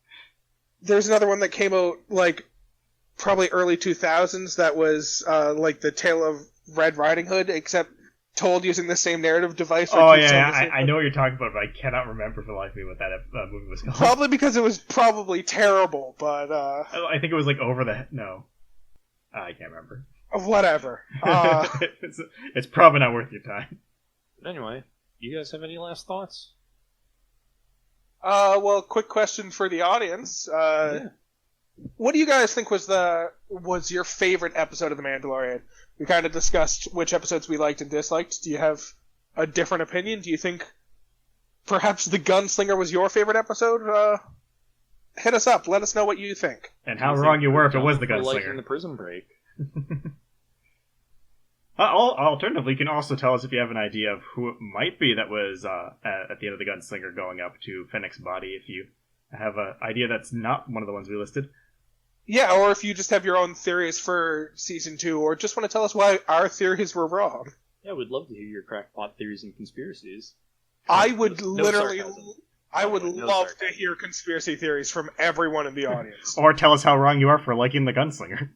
There's another one that came out, like, probably early 2000s that was, like, the Tale of Red Riding Hood, except told using the same narrative device. Oh, yeah, I know what you're talking about, but I cannot remember for the life of me what that movie was called. Probably because it was probably terrible, but, I think it was, like, No. I can't remember. Whatever. It's probably not worth your time. But anyway, you guys have any last thoughts? Well, quick question for the audience. Yeah. What do you guys think was your favorite episode of The Mandalorian? We kind of discussed which episodes we liked and disliked. Do you have a different opinion? Do you think perhaps The Gunslinger was your favorite episode? Hit us up. Let us know what you think. And how wrong you were if it was The Gunslinger. Liking the Prison Break. Alternatively, you can also tell us if you have an idea of who it might be that was at the end of The Gunslinger going up to Fennec's body, if you have an idea that's not one of the ones we listed. Yeah, or if you just have your own theories for Season 2, or just want to tell us why our theories were wrong. Yeah, we'd love to hear your crackpot theories and conspiracies. I would No literally, sarcasm. I would No love to sarcasm. hear conspiracy theories from everyone in the audience. Or tell us how wrong you are for liking the Gunslinger.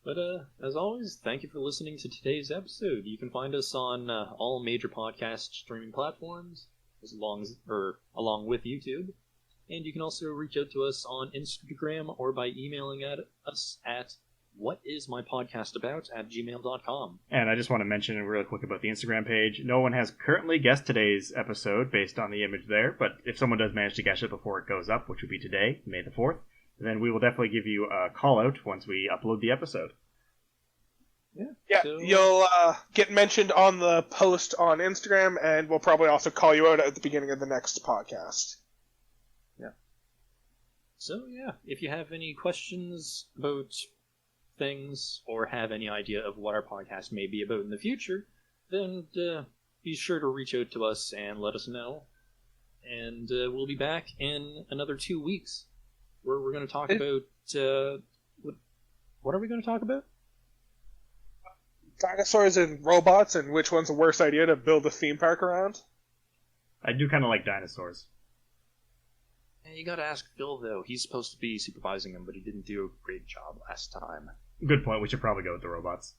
But as always, thank you for listening to today's episode. You can find us on all major podcast streaming platforms, along with YouTube. And you can also reach out to us on Instagram or by emailing us at whatismypodcastabout@gmail.com. And I just want to mention real quick about the Instagram page. No one has currently guessed today's episode based on the image there, but if someone does manage to guess it before it goes up, which would be today, May the 4th, then we will definitely give you a call out once we upload the episode. Yeah, So- you'll get mentioned on the post on Instagram, and we'll probably also call you out at the beginning of the next podcast. So, yeah, if you have any questions about things or have any idea of what our podcast may be about in the future, then be sure to reach out to us and let us know. And we'll be back in another 2 weeks where we're going to talk about... what are we going to talk about? Dinosaurs and robots, and which one's the worst idea to build a theme park around? I do kind of like dinosaurs. You gotta ask Phil, though. He's supposed to be supervising them, but he didn't do a great job last time. Good point. We should probably go with the robots.